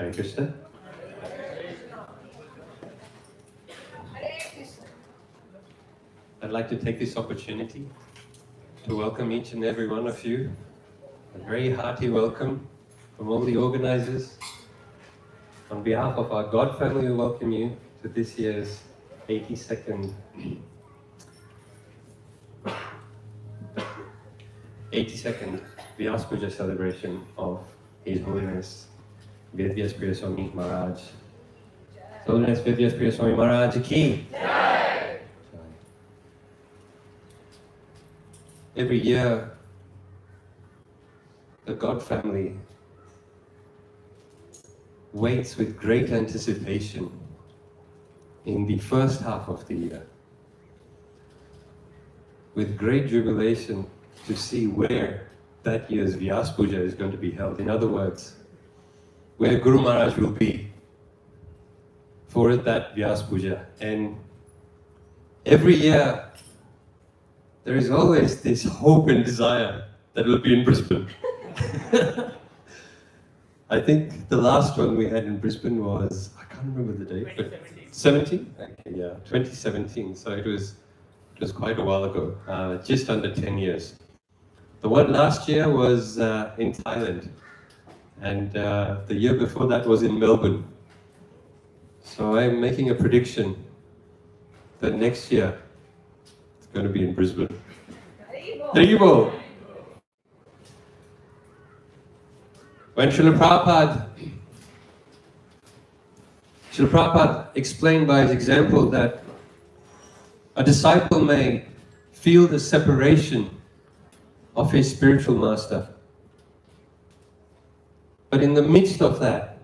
Hare Krishna. I'd like to take this opportunity to welcome each and every one of you. A very hearty welcome from all the organizers. On behalf of our God family, we welcome you to this year's 82nd Vyasa Puja celebration of His Holiness Vedavyasapriya Swami Maharaj. Holiness Vedavyasapriya Swami Maharaj ki. Every year, the God family waits with great anticipation in the first half of the year, with great jubilation to see where that year's Vyasa Puja is going to be held. In other words, where Guru Maharaj will be for that Vyasa Puja. And every year, there is always this hope and desire that will be in Brisbane. I think the last one we had in Brisbane was, I can't remember the date, but 17? Okay, yeah, 2017. So it was quite a while ago, just under 10 years. The one last year was in Thailand, and the year before that was in Melbourne. So I'm making a prediction that next year it's going to be in Brisbane. Haribol! When Srila Prabhupada explained by his example that a disciple may feel the separation of his spiritual master. But in the midst of that,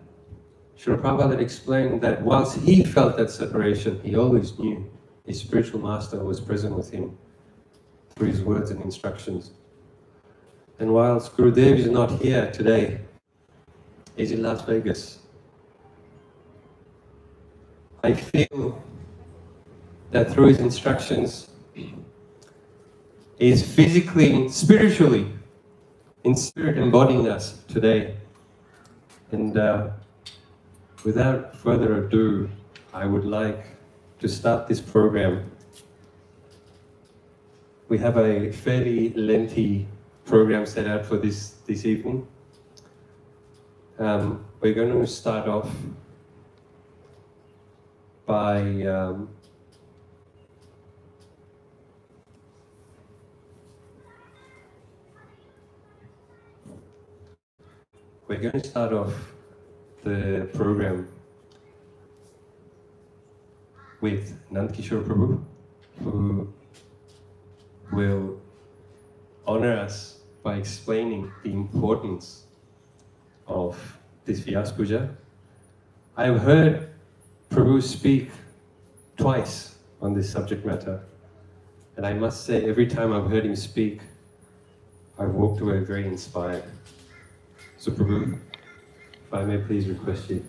Srila Prabhupada explained that whilst he felt that separation, he always knew his spiritual master was present with him through his words and instructions. And whilst Gurudev is not here today, he's in Las Vegas, I feel that through his instructions, he is physically, spiritually, in spirit embodying us today. And without further ado, I would like to start this program. We have a fairly lengthy program set out for this evening. We're going to start off by the program with Nandkishore Prabhu, who will honor us by explaining the importance of this Vyasa Puja. I've heard Prabhu speak twice on this subject matter, and I must say, every time I've heard him speak, I've walked away very inspired. So Prabhu, if I may please request you.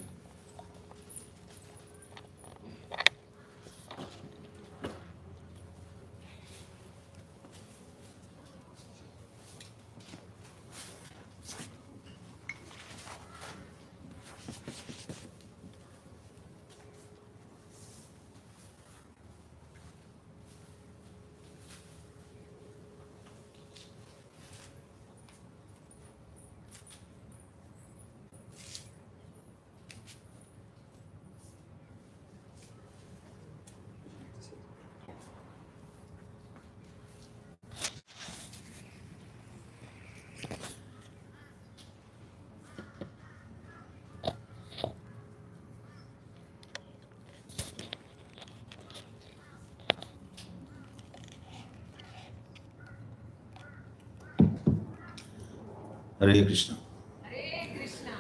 Hare Krishna. Hare Krishna.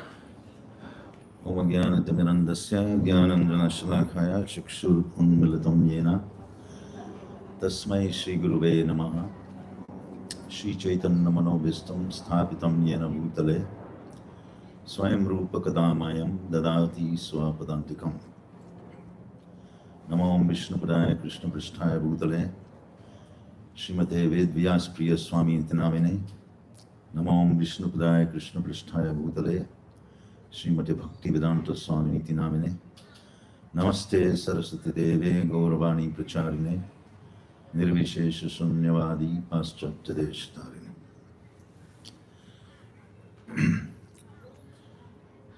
Om Jnanatimirandasya Jnananjanashalakaya Chakshur Unmilitam Yena Tasmai Shri Guruve Namaha Shri Chaitanya Manobhistam Sthapitam Yena Bhutale Swayam Rupa Kadamayam Dadati Swapadantikam Namo Vishnupadaya Krishna Pristhaya Bhutale Srimate Vedavyasapriya Swami Namine Namo Vishnupadaya Krishna Pristhaya Bhutale Srimate Bhaktivedanta Swami Niti Namine. Namaste Saraswati Deve Gauravani Pracharine. Nirvishesha Sunyavadi Paschatya Deshtarine.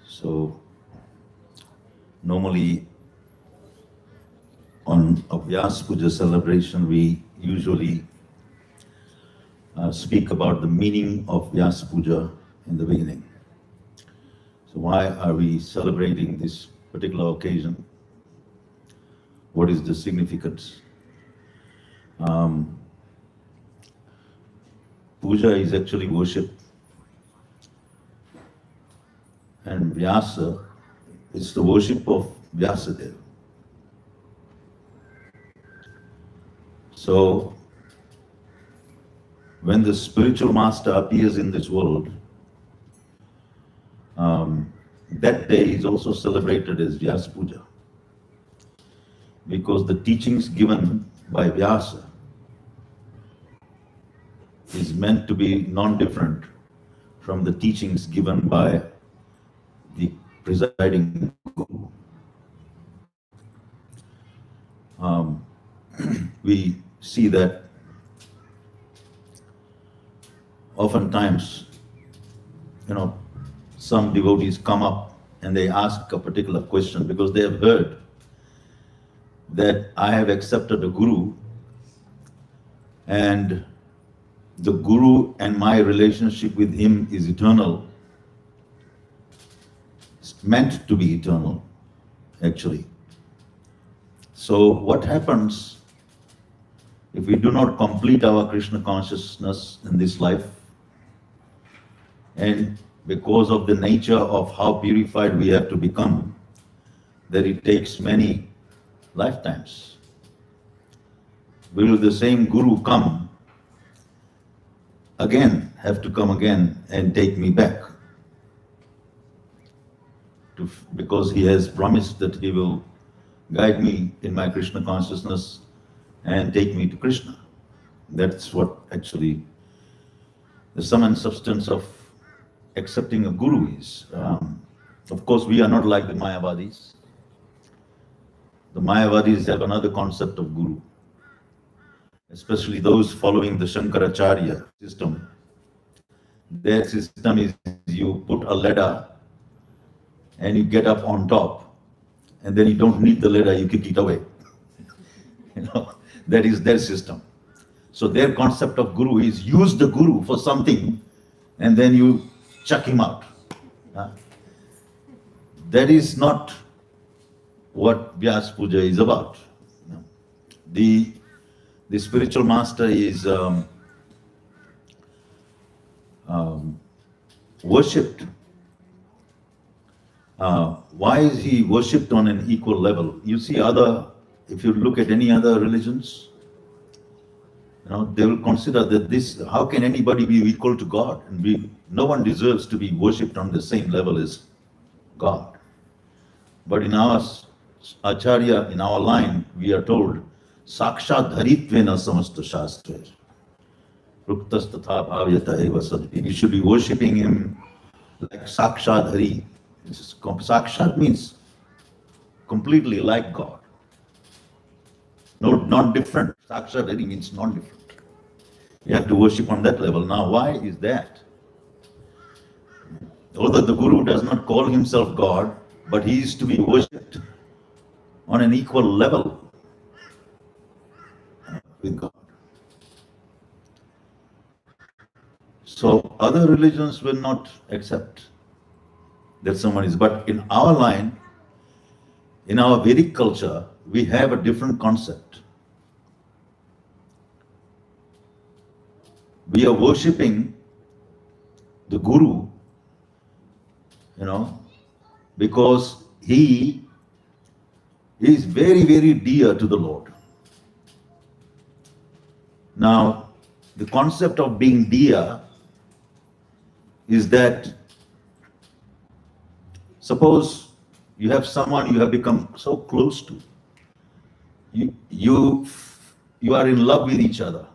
So, normally on a Vyasa Puja celebration, we usually speak about the meaning of Vyasa Puja in the beginning. So why are we celebrating this particular occasion? What is the significance? Puja is actually worship, and Vyasa is the worship of Vyasadeva. So, when the spiritual master appears in this world, that day is also celebrated as Vyasa Puja, because the teachings given by Vyasa is meant to be non-different from the teachings given by the presiding Guru. We see that oftentimes, some devotees come up and they ask a particular question because they have heard that I have accepted a Guru, and the Guru and my relationship with him is eternal. It's meant to be eternal, actually. So what happens if we do not complete our Krishna consciousness in this life, and because of the nature of how purified we have to become, that it takes many lifetimes? Will the same Guru come again, have to come again and take me back? Because he has promised that he will guide me in my Krishna consciousness and take me to Krishna. That's what actually the sum and substance of accepting a Guru is. Of course, we are not like the Mayavadis. The Mayavadis have another concept of Guru, especially those following the Shankaracharya system. Their system is you put a ladder and you get up on top, and then you don't need the ladder, you kick it away. That is their system. So their concept of Guru is use the Guru for something and then you chuck him out. That is not what Vyasa Puja is about. The spiritual master is worshipped. Why is he worshipped on an equal level? You see if you look at any other religions, they will consider that how can anybody be equal to God? And no one deserves to be worshipped on the same level as God. But in our Acharya, in our line, we are told, Sakshat Dharitvena Samasta Shastra. Ruktas Tatha Bhavyata Eva Sadhi. We should be worshipping him like Sakshat Hari. Sakshat means completely like God. No, not different. Sakshat Hari means not different. You have to worship on that level. Now, why is that? Although the Guru does not call himself God, but he is to be worshipped on an equal level with God. So other religions will not accept that someone is. But in our line, in our Vedic culture, we have a different concept. We are worshipping the Guru, because he is very, very dear to the Lord. Now, the concept of being dear is that suppose you have someone you have become so close to, you are in love with each other.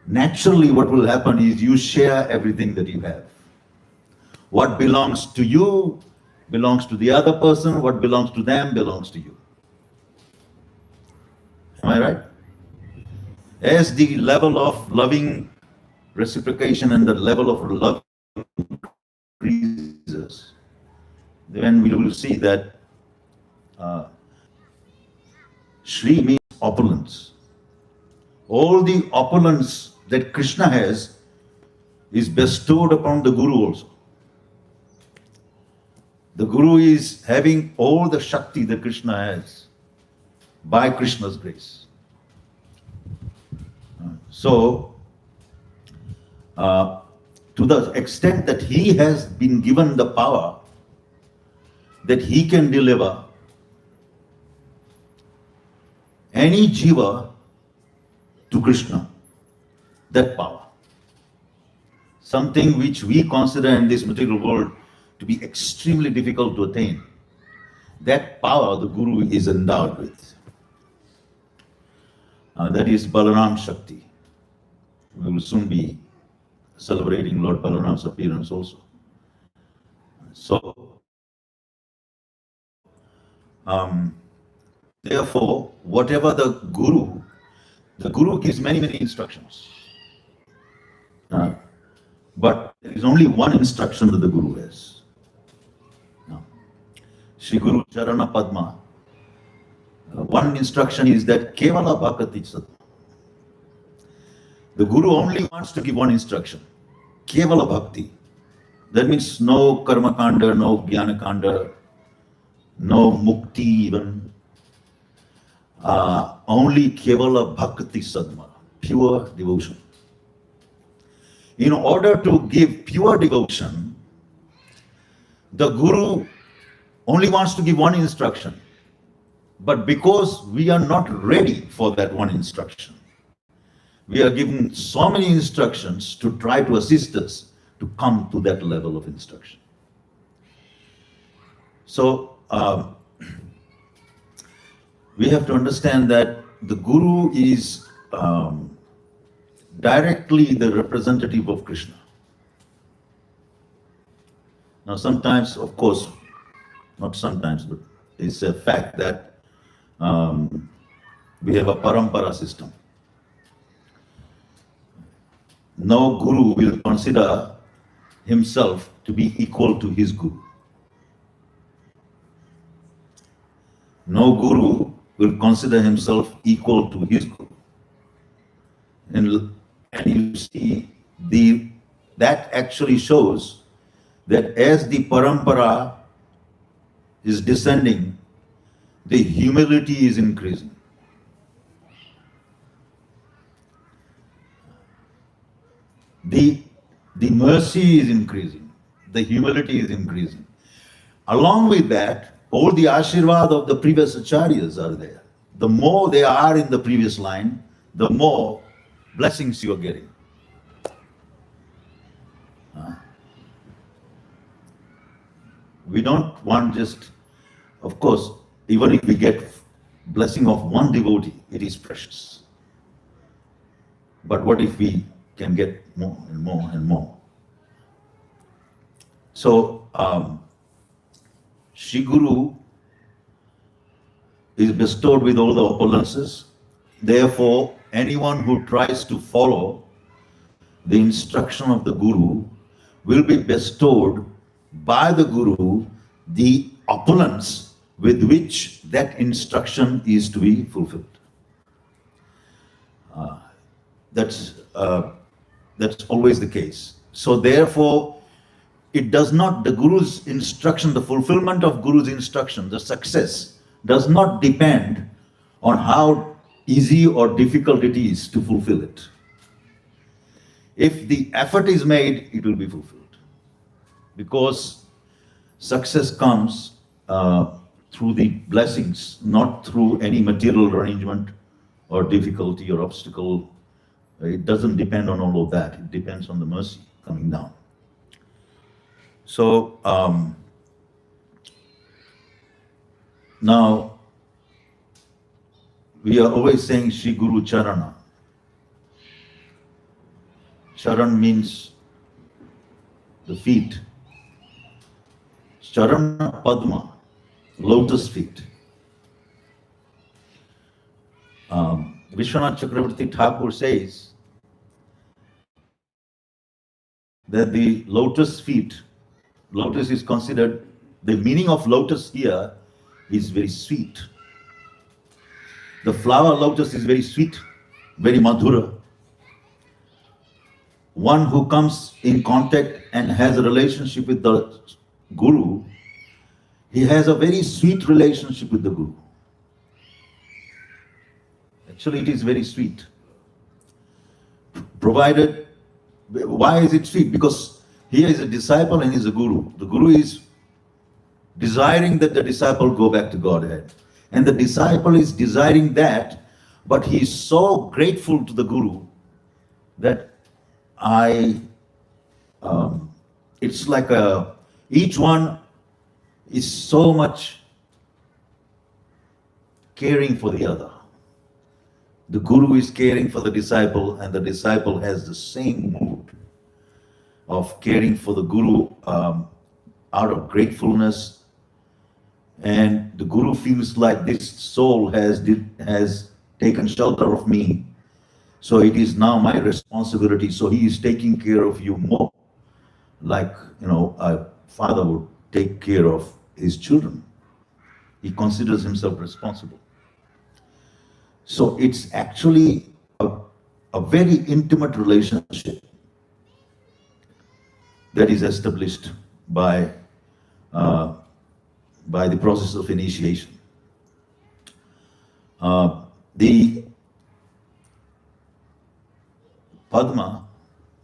Naturally, what will happen is you share everything that you have. What belongs to you belongs to the other person. What belongs to them belongs to you. Am I right? As the level of loving reciprocation and the level of love increases, then we will see that Shri means opulence. All the opulence that Krishna has is bestowed upon the Guru also. The Guru is having all the Shakti that Krishna has by Krishna's grace. So, to the extent that he has been given the power that he can deliver any jiva to Krishna, that power. Something which we consider in this material world to be extremely difficult to attain. That power the Guru is endowed with. That is Balaram Shakti. We will soon be celebrating Lord Balaram's appearance also. So, therefore, whatever the Guru gives many, many instructions. But there is only one instruction that the Guru has. Shri Guru Charana Padma. One instruction is that Kevala Bhakti Sadhana. The Guru only wants to give one instruction. Kevala Bhakti. That means no Karma Kanda, no Jnana Kanda, no Mukti even. Only Kevala Bhakti Sadhana. Pure devotion. In order to give pure devotion, the Guru only wants to give one instruction. But because we are not ready for that one instruction, we are given so many instructions to try to assist us to come to that level of instruction. So, we have to understand that the Guru is directly the representative of Krishna. Now sometimes, of course, not sometimes, but it's a fact that we have a parampara system. No Guru will consider himself to be equal to his Guru. No Guru will consider himself equal to his Guru. And you see, that actually shows that as the parampara is descending, the humility is increasing. The mercy is increasing. The humility is increasing. Along with that, all the ashirvad of the previous acharyas are there. The more they are in the previous line, the more blessings you are getting. We don't want just, of course, even if we get blessing of one devotee, it is precious. But what if we can get more and more and more? So, Shri Guru is bestowed with all the opulences. Therefore, anyone who tries to follow the instruction of the Guru will be bestowed by the Guru the opulence with which that instruction is to be fulfilled. That's always the case. So therefore, it does not, the Guru's instruction, the fulfillment of Guru's instruction, the success does not depend on how easy or difficult it is to fulfill it. If the effort is made, it will be fulfilled. Because success comes through the blessings, not through any material arrangement or difficulty or obstacle. It doesn't depend on all of that. It depends on the mercy coming down. So, now, we are always saying Shri Guru Charana. Charan means the feet. Charana Padma, lotus feet. Vishwanath Chakravarti Thakur says that the lotus feet, lotus is considered, the meaning of lotus here is very sweet. The flower lotus is very sweet, very madhura. One who comes in contact and has a relationship with the Guru, he has a very sweet relationship with the Guru. Actually, it is very sweet. Provided, why is it sweet? Because here is a disciple and he is a Guru. The Guru is desiring that the disciple go back to Godhead. And the disciple is desiring that, but he is so grateful to the Guru that it's like each one is so much caring for the other. The Guru is caring for the disciple, and the disciple has the same mood of caring for the Guru out of gratefulness. And the Guru feels like this soul has taken shelter of me, so it is now my responsibility. So he is taking care of you more, like a father would take care of his children. He considers himself responsible. So it's actually a very intimate relationship that is established by the process of initiation. The Padma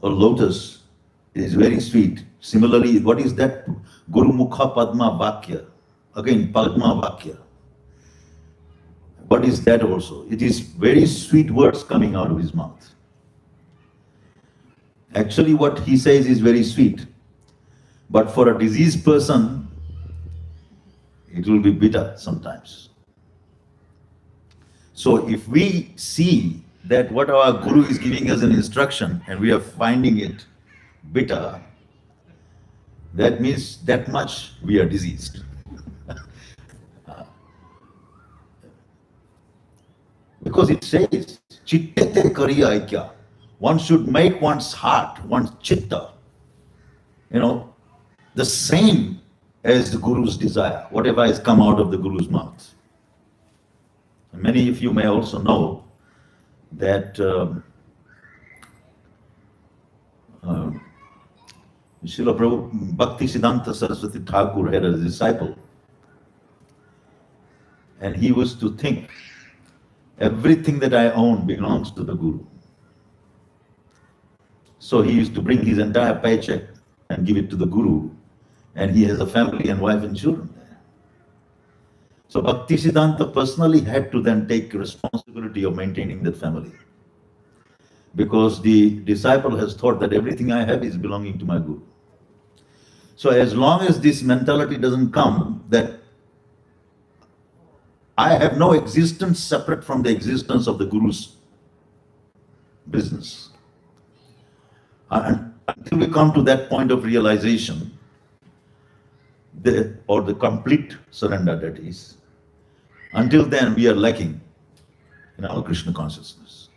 or lotus is very sweet. Similarly, what is that? Guru Mukha Padma Vakya. Again, Padma Vakya. What is that also? It is very sweet words coming out of his mouth. Actually, what he says is very sweet. But for a diseased person, it will be bitter sometimes. So if we see that what our Guru is giving us an instruction and we are finding it bitter, that means that much we are diseased. Because it says, Chittete Kariya Aikya. One should make one's heart, one's chitta, the same as the Guru's desire, whatever has come out of the Guru's mouth. And many of you may also know that Srila Prabhupada, Bhakti Siddhanta Saraswati Thakur had a disciple, and he was to think, everything that I own belongs to the Guru. So he used to bring his entire paycheck and give it to the Guru, and he has a family and wife and children there. So Bhakti Siddhanta personally had to then take responsibility of maintaining that family, because the disciple has thought that everything I have is belonging to my Guru. So as long as this mentality doesn't come that I have no existence separate from the existence of the Guru's business, until we come to that point of realization, or the complete surrender, that is, until then we are lacking in our Krishna consciousness.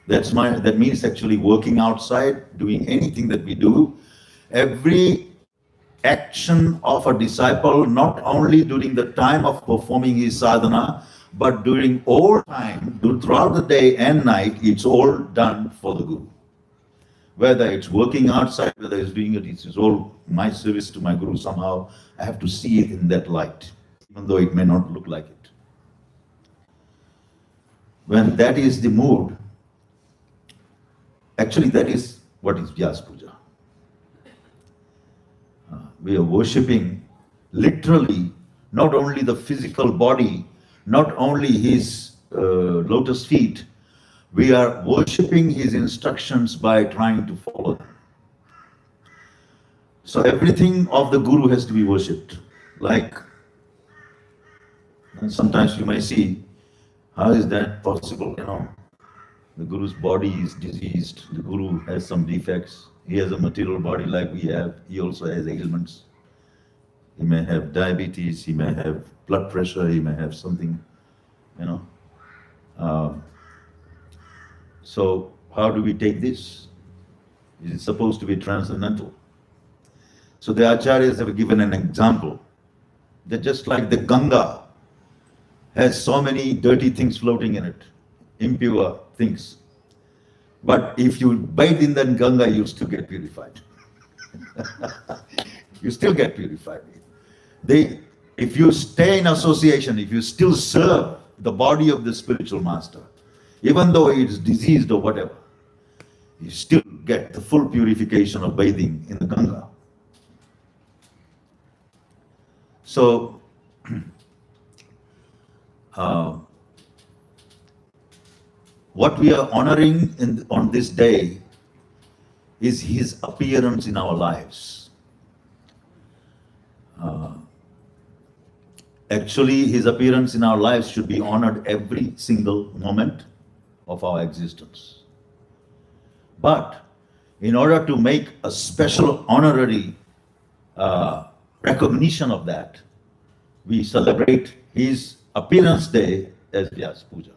That means actually working outside, doing anything that we do, every action of a disciple, not only during the time of performing his sadhana, but during all time, throughout the day and night, it's all done for the Guru. Whether it's working outside, whether it's doing it's all my service to my Guru. Somehow I have to see it in that light, even though it may not look like it. When that is the mood, actually that is what is Vyasa Puja. We are worshipping literally not only the physical body, not only his lotus feet, we are worshipping his instructions by trying to follow them. So everything of the Guru has to be worshipped. And sometimes you may see, how is that possible? The Guru's body is diseased, the Guru has some defects, he has a material body like we have, he also has ailments. He may have diabetes, he may have blood pressure, he may have something, you know. So how do we take this? Is it supposed to be transcendental? So the acharyas have given an example that just like the Ganga has so many dirty things floating in it, impure things. But if you bathe in that Ganga, you still get purified. You still get purified. If you stay in association, if you still serve the body of the spiritual master, even though it's diseased or whatever, you still get the full purification of bathing in the Ganga. So, what we are honoring on this day is his appearance in our lives. Actually, his appearance in our lives should be honored every single moment of our existence. But in order to make a special honorary recognition of that, we celebrate his appearance day as Vyasa Puja.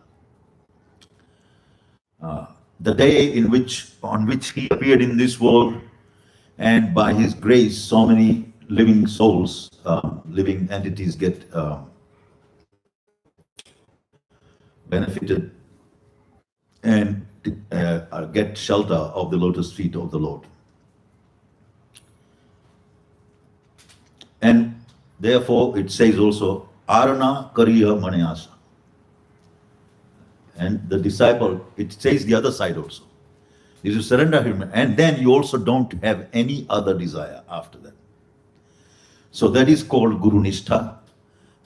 The day on which he appeared in this world, and by his grace, so many living souls, living entities get benefited and get shelter of the lotus feet of the Lord. And therefore it says also, Arana Kariya Manayasa. And the disciple, it says the other side also. Is to surrender him, and then you also don't have any other desire after that. So that is called Guru Nishtha.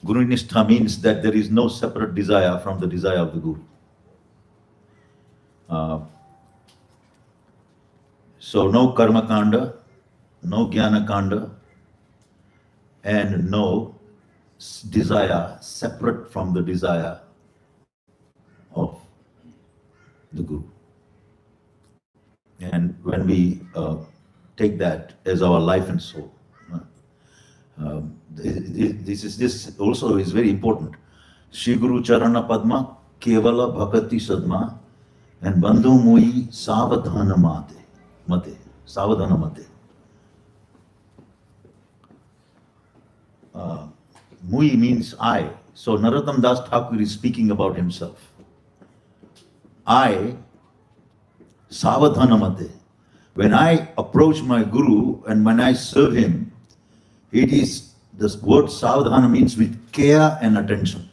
Guru Nishtha means that there is no separate desire from the desire of the Guru. So no Karma Kanda, no Jnana Kanda, and no desire separate from the desire of the Guru. And when we take that as our life and soul, this also is very important. Shri Guru Charana Padma Kevala Bhakati Sadma and Bandhu Mui Savadhana Mate. Savadhana Mate. Mui means I. So Narottam Das Thakur is speaking about himself. I, Savadhana Mate. When I approach my Guru and when I serve him, it is, this word Savadhana means with care and attention.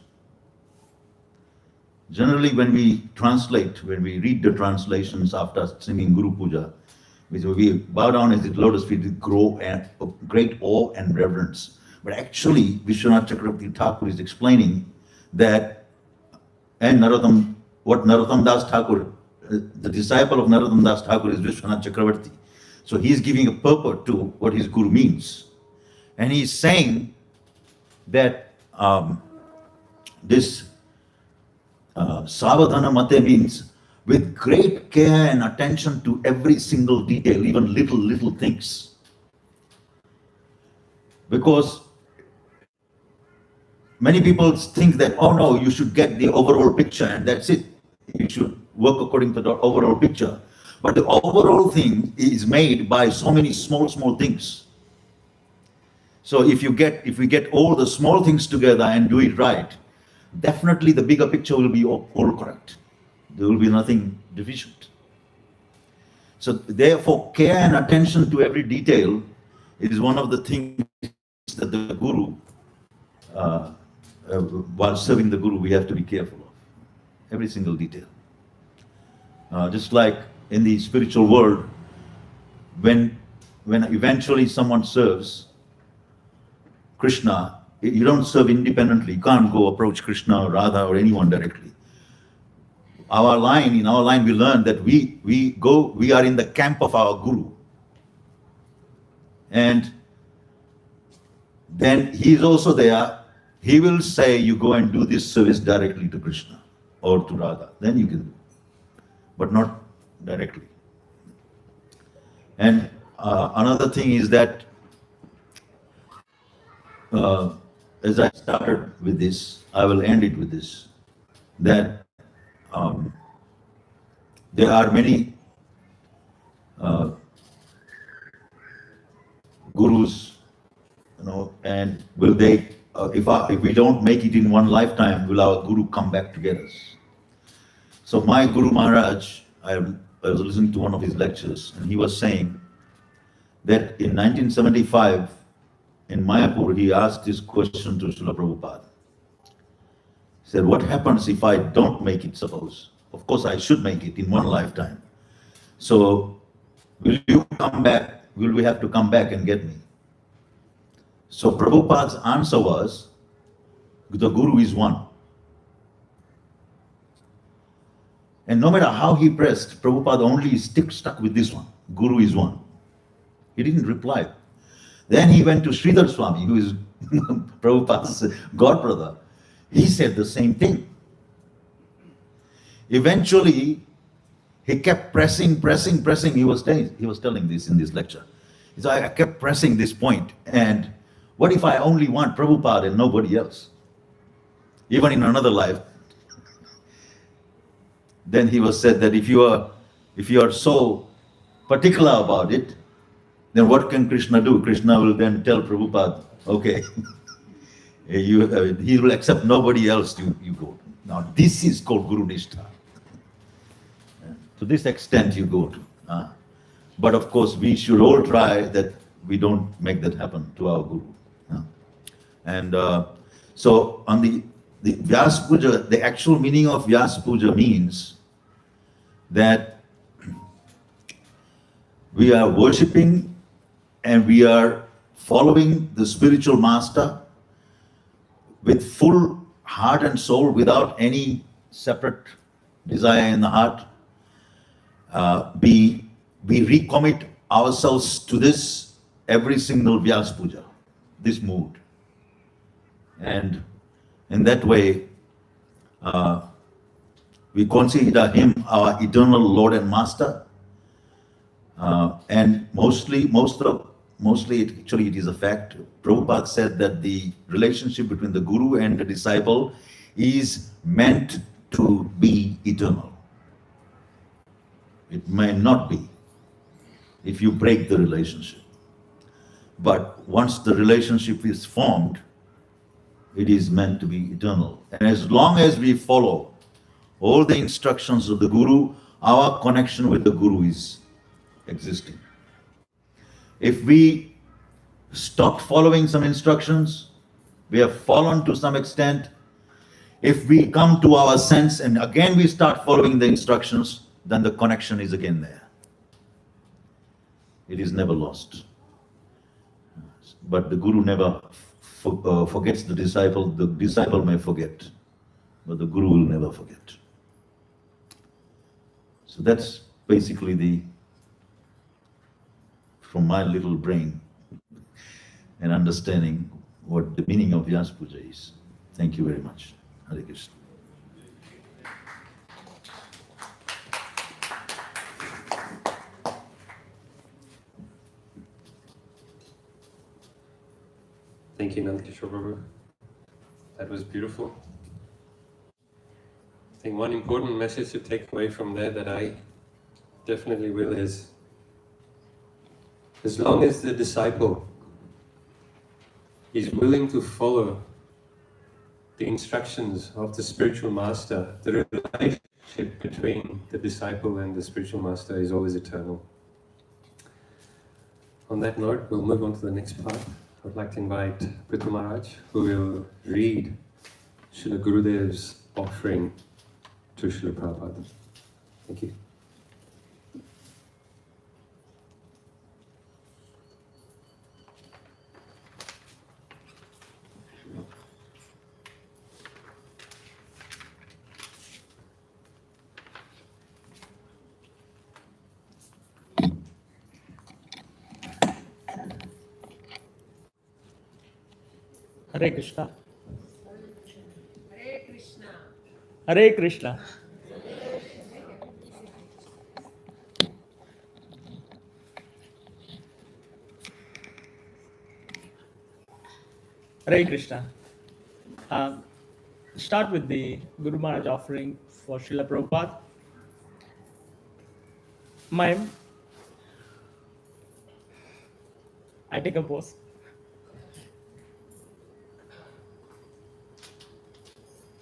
Generally when we translate, when we read the translations after singing Guru Puja, we bow down at his lotus feet with great awe and reverence. But actually, Vishwanath Chakravarti Thakur is explaining that, and what Narottam Das Thakur, the disciple of Narottam Das Thakur is Vishwanath Chakravarti. So he is giving a purport to what his Guru means. And he is saying that this Savadhana Mate means with great care and attention to every single detail, even little things. Because many people think that, oh no, you should get the overall picture and that's it. You should work according to the overall picture. But the overall thing is made by so many small things. So if we get all the small things together and do it right, definitely the bigger picture will be all correct. There will be nothing deficient. So therefore, care and attention to every detail is one of the things that the Guru, while serving the Guru, we have to be careful of. Every single detail. Just like in the spiritual world, when eventually someone serves Krishna, you don't serve independently. You can't go approach Krishna or Radha or anyone directly. In our line, we learn that we are in the camp of our Guru. And then he is also there. He will say, you go and do this service directly to Krishna or to Radha. Then you can do. But not directly. And another thing is that as I started with this, I will end it with this, that there are many gurus, and will they, if we don't make it in one lifetime, will our guru come back to get us? So my Guru Maharaj, I was listening to one of his lectures, and he was saying that in 1975, in Mayapur, he asked this question to Srila Prabhupada. He said, what happens if I don't make it, suppose? Of course, I should make it in one lifetime. So, will you come back? Will we have to come back and get me? So Prabhupada's answer was, the Guru is one. And no matter how he pressed, Prabhupada only stuck with this one. Guru is one. He didn't reply. Then he went to Sridhar Swami, who is Prabhupada's godbrother. He said the same thing. Eventually, he kept pressing. He was telling this in this lecture. He said, I kept pressing this point. And what if I only want Prabhupada and nobody else? Even in another life. Then he was said that if you are so particular about it, then what can Krishna do? Krishna will then tell Prabhupada, okay, he will accept nobody else, you go. Now this is called Guru Nishtha. To this extent you go to. But of course we should all try that we don't make that happen to our Guru. And so on the Vyasa Puja, the actual meaning of Vyasa Puja means that we are worshipping and we are following the spiritual master with full heart and soul, without any separate desire in the heart. We recommit ourselves to this every single Vyasa Puja, this mood. And in that way, we consider him our eternal Lord and Master. And mostly it is a fact. Prabhupada said that the relationship between the Guru and the disciple is meant to be eternal. It may not be if you break the relationship. But once the relationship is formed, it is meant to be eternal. And as long as we follow all the instructions of the Guru, our connection with the Guru is existing. If we stop following some instructions, we have fallen to some extent. If we come to our sense and again we start following the instructions, then the connection is again there. It is never lost. But the Guru never forgets the disciple may forget, but the Guru will never forget. So that's basically from my little brain, and understanding what the meaning of Vyasa Puja is. Thank you very much. Hare Krishna. Thank you, Nandakishore Prabhu. That was beautiful. I think one important message to take away from there that I definitely will is, as long as the disciple is willing to follow the instructions of the spiritual master, the relationship between the disciple and the spiritual master is always eternal. On that note, we'll move on to the next part. I'd like to invite Prithu Maharaj, who will read Srila Gurudev's offering to Srila Prabhupada. Thank you. Hare Krishna. Hare Krishna. Hare Krishna. Hare Krishna. Start with the Guru Maharaj offering for Srila Prabhupada. I take a pause.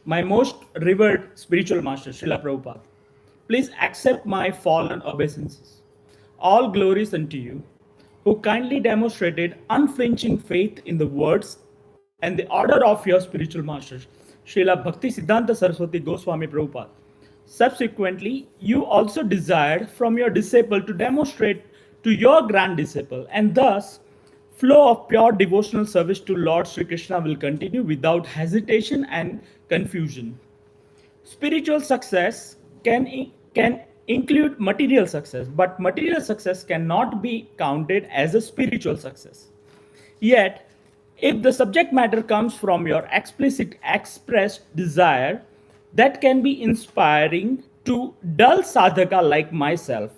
My most revered spiritual master, Srila Prabhupada, please accept my fallen obeisances. All glories unto you, who kindly demonstrated unflinching faith in the words and the order of your spiritual masters, Srila Bhakti Siddhanta Saraswati Goswami Prabhupada. Subsequently, you also desired from your disciple to demonstrate to your grand disciple, and thus flow of pure devotional service to Lord Sri Krishna will continue without hesitation and confusion. Spiritual success can include material success, but material success cannot be counted as a spiritual success. Yet, if the subject matter comes from your explicit expressed desire, that can be inspiring to dull sadhaka like myself.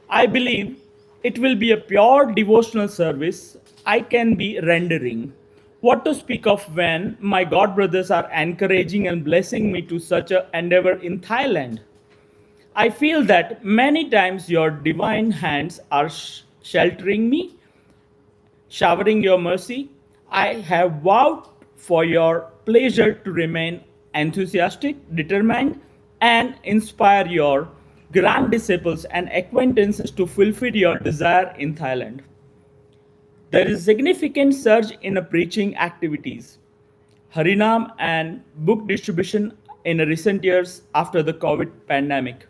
I believe it will be a pure devotional service I can be rendering. What to speak of when my god brothers are encouraging and blessing me to such an endeavor in Thailand? I feel that many times your divine hands are sheltering me, showering your mercy. I have vowed for your pleasure to remain enthusiastic, determined, and inspire your grand disciples and acquaintances to fulfill your desire in Thailand. There is significant surge in preaching activities, Harinam, and book distribution in recent years after the COVID pandemic.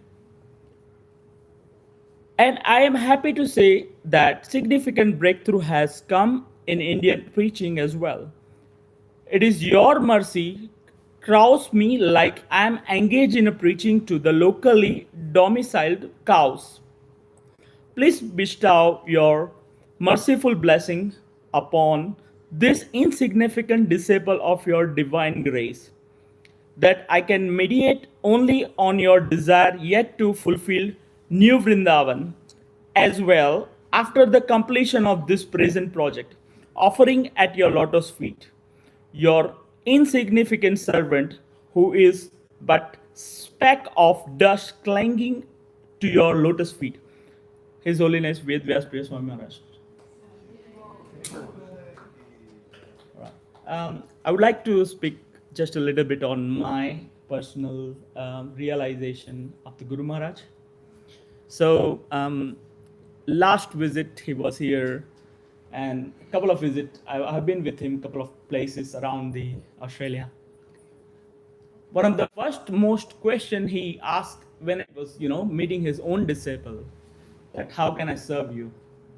And I am happy to say that significant breakthrough has come in Indian preaching as well. It is your mercy crows me like I am engaged in a preaching to the locally domiciled cows. Please bestow your merciful blessing upon this insignificant disciple of your divine grace, that I can mediate only on your desire yet to fulfill New Vrindavan as well after the completion of this present project, offering at your lotus feet. Your insignificant servant, who is but speck of dust clinging to your lotus feet. His Holiness Vedavyasapriya Swami Maharaj. I would like to speak just a little bit on my personal realization of the Guru Maharaj. So, last visit he was here, and a couple of visits I've been with him, a couple of places around the Australia. One of the first most question he asked when it was meeting his own disciple, that how can I serve you?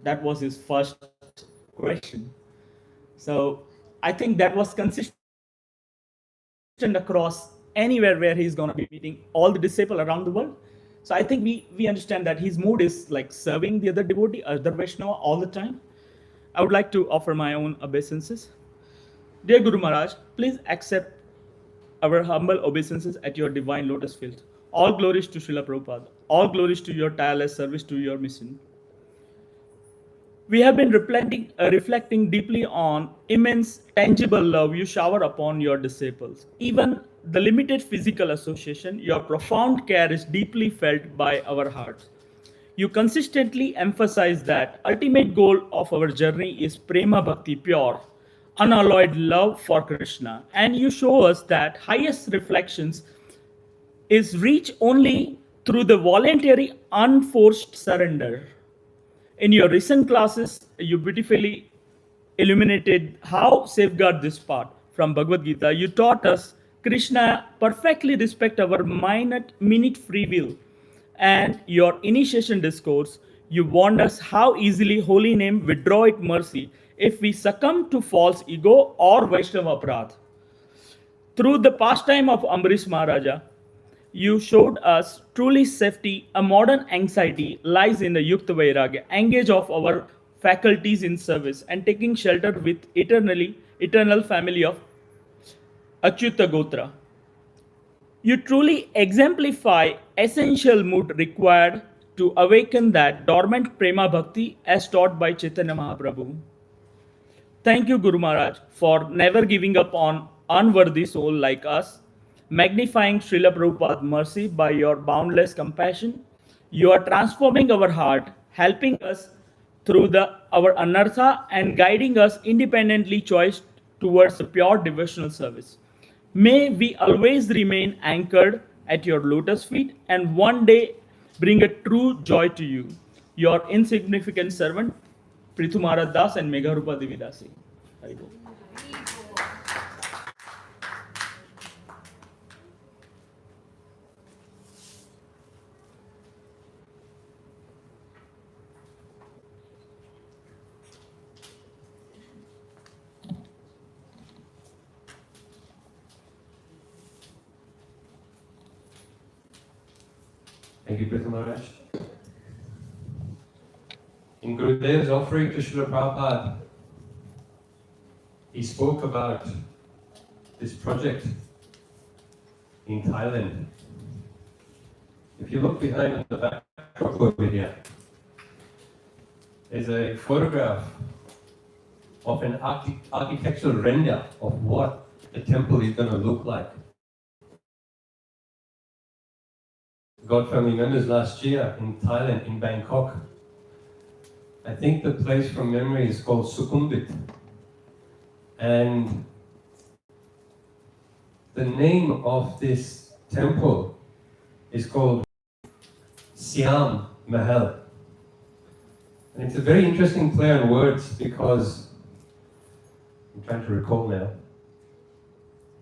That was his first question. So I think that was consistent across anywhere where he's going to be meeting all the disciples around the world. So I think we understand that his mood is like serving the other devotee, other Vaishnava all the time. I would like to offer my own obeisances. Dear Guru Maharaj, please accept our humble obeisances at your divine lotus feet. All glories to Srila Prabhupada. All glories to your tireless service to your mission. We have been reflecting deeply on immense tangible love you shower upon your disciples. Even the limited physical association, your profound care is deeply felt by our hearts. You consistently emphasize that ultimate goal of our journey is prema bhakti, pure, unalloyed love for Krishna, and you show us that highest reflections is reached only through the voluntary, unforced surrender. In your recent classes, you beautifully illuminated how safeguard this part from Bhagavad Gita. You taught us Krishna perfectly respect our minute free will. And your initiation discourse, you warned us how easily holy name withdraw its mercy if we succumb to false ego or Vaishnava aparadh. Through the pastime of Ambarish Maharaja, you showed us truly safety. A modern anxiety lies in the Yukta Vairagya, engage of our faculties in service and taking shelter with eternal family of Achyuta Gotra. You truly exemplify essential mood required to awaken that dormant prema bhakti as taught by Chaitanya Mahaprabhu. Thank you, Guru Maharaj, for never giving up on unworthy soul like us, magnifying Srila Prabhupada's mercy by your boundless compassion. You are transforming our heart, helping us through our anartha and guiding us independently choice towards a pure devotional service. May we always remain anchored at your lotus feet and one day bring a true joy to you. Your insignificant servant, Prithumara Das and Megharupa Devidasi. Hari Bol. Thank you, Prithum Maharaj. In Gurudev's offering to Srila Prabhupada, he spoke about this project in Thailand. If you look behind the backdrop over here, there's a photograph of an architectural render of what the temple is going to look like. God family members last year in Thailand, in Bangkok. I think the place from memory is called Sukhumvit. And the name of this temple is called Siam Mahal. And it's a very interesting play on words because, I'm trying to recall now,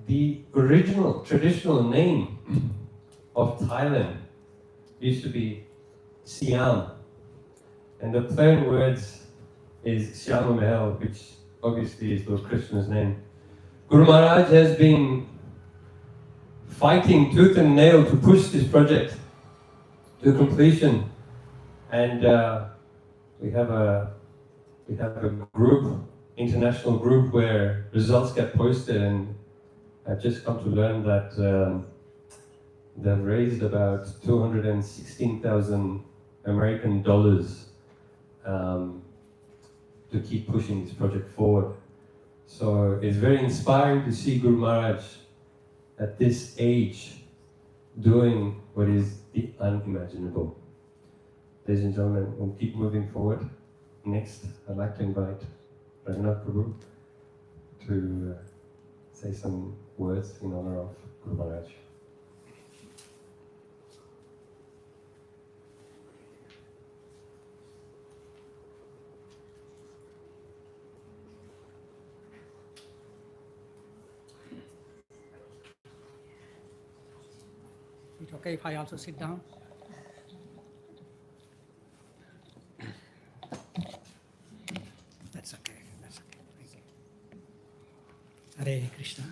the original traditional name of Thailand used to be Siam. And the play on words is Syama Mahal, which obviously is Lord Krishna's name. Guru Maharaj has been fighting tooth and nail to push this project to completion. And we have a group, international group, where results get posted, and I've just come to learn that they've raised about 216,000 American dollars to keep pushing this project forward. So it's very inspiring to see Guru Maharaj at this age doing what is the unimaginable. Ladies and gentlemen, we'll keep moving forward. Next, I'd like to invite Raghunath Prabhu to say some words in honor of Guru Maharaj. It's okay if I also sit down? That's okay. That's okay. Thank you. Hare Krishna.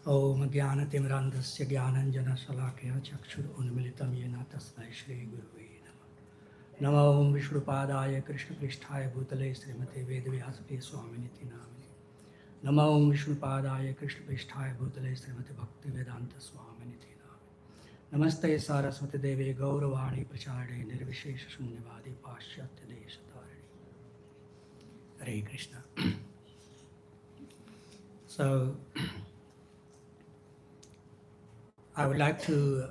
Om Jnanatimrandasya Jnananjana Salakaya Chakshur Unmilitam Yena Tasmai Shri Guruve Namah. Namo Om Vishnupadaya Krishna Pristhaya Bhutale Srimate Vedavyasapriya Swami Niti Namini. Namo Om Vishnupadaya Krishna Pristhaya Bhutale Srimate Bhakti Vedanta Swami Niti Namini. Namaste Saraswati Devi Gauravani Prachare Nirvishesha Shunyavadi Pashyatya Deshatarani. Hare Krishna. So, I would like to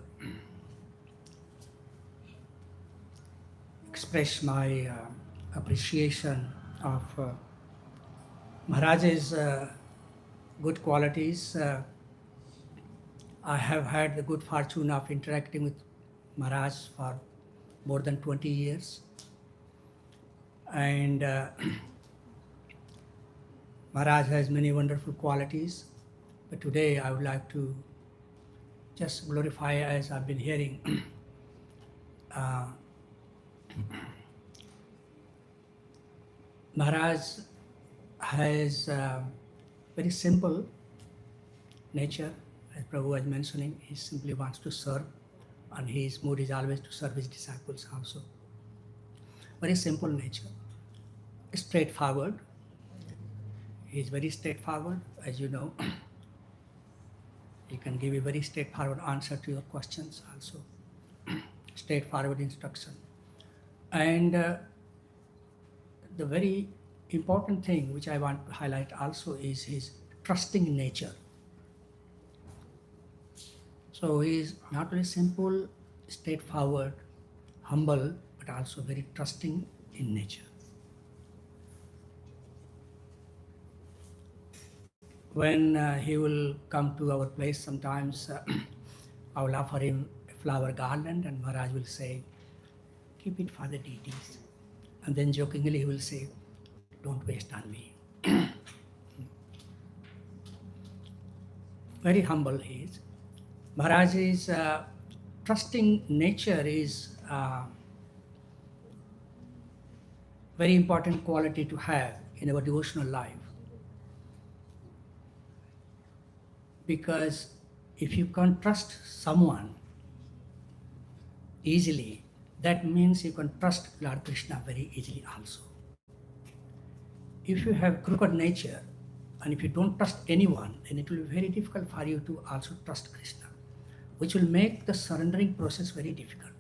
express my appreciation of Maharaj's good qualities. I have had the good fortune of interacting with Maharaj for more than 20 years. And Maharaj has many wonderful qualities. But today I would like to just glorify, as I've been hearing, Maharaj has very simple nature, as Prabhu was mentioning. He simply wants to serve, and his mood is always to serve his disciples also. Very simple nature, straightforward. He is very straightforward, as you know. He can give a very straightforward answer to your questions also. Straightforward instruction. And the very important thing which I want to highlight also is his trusting nature. So he is not only simple, straightforward, humble, but also very trusting in nature. When he will come to our place, sometimes I will offer him a flower garland and Maharaj will say, keep it for the deities. And then jokingly he will say, don't waste on me. Very humble he is. Maharaj's trusting nature is very important quality to have in our devotional life. Because if you can trust someone easily, that means you can trust Lord Krishna very easily also. If you have crooked nature and if you don't trust anyone, then it will be very difficult for you to also trust Krishna, which will make the surrendering process very difficult.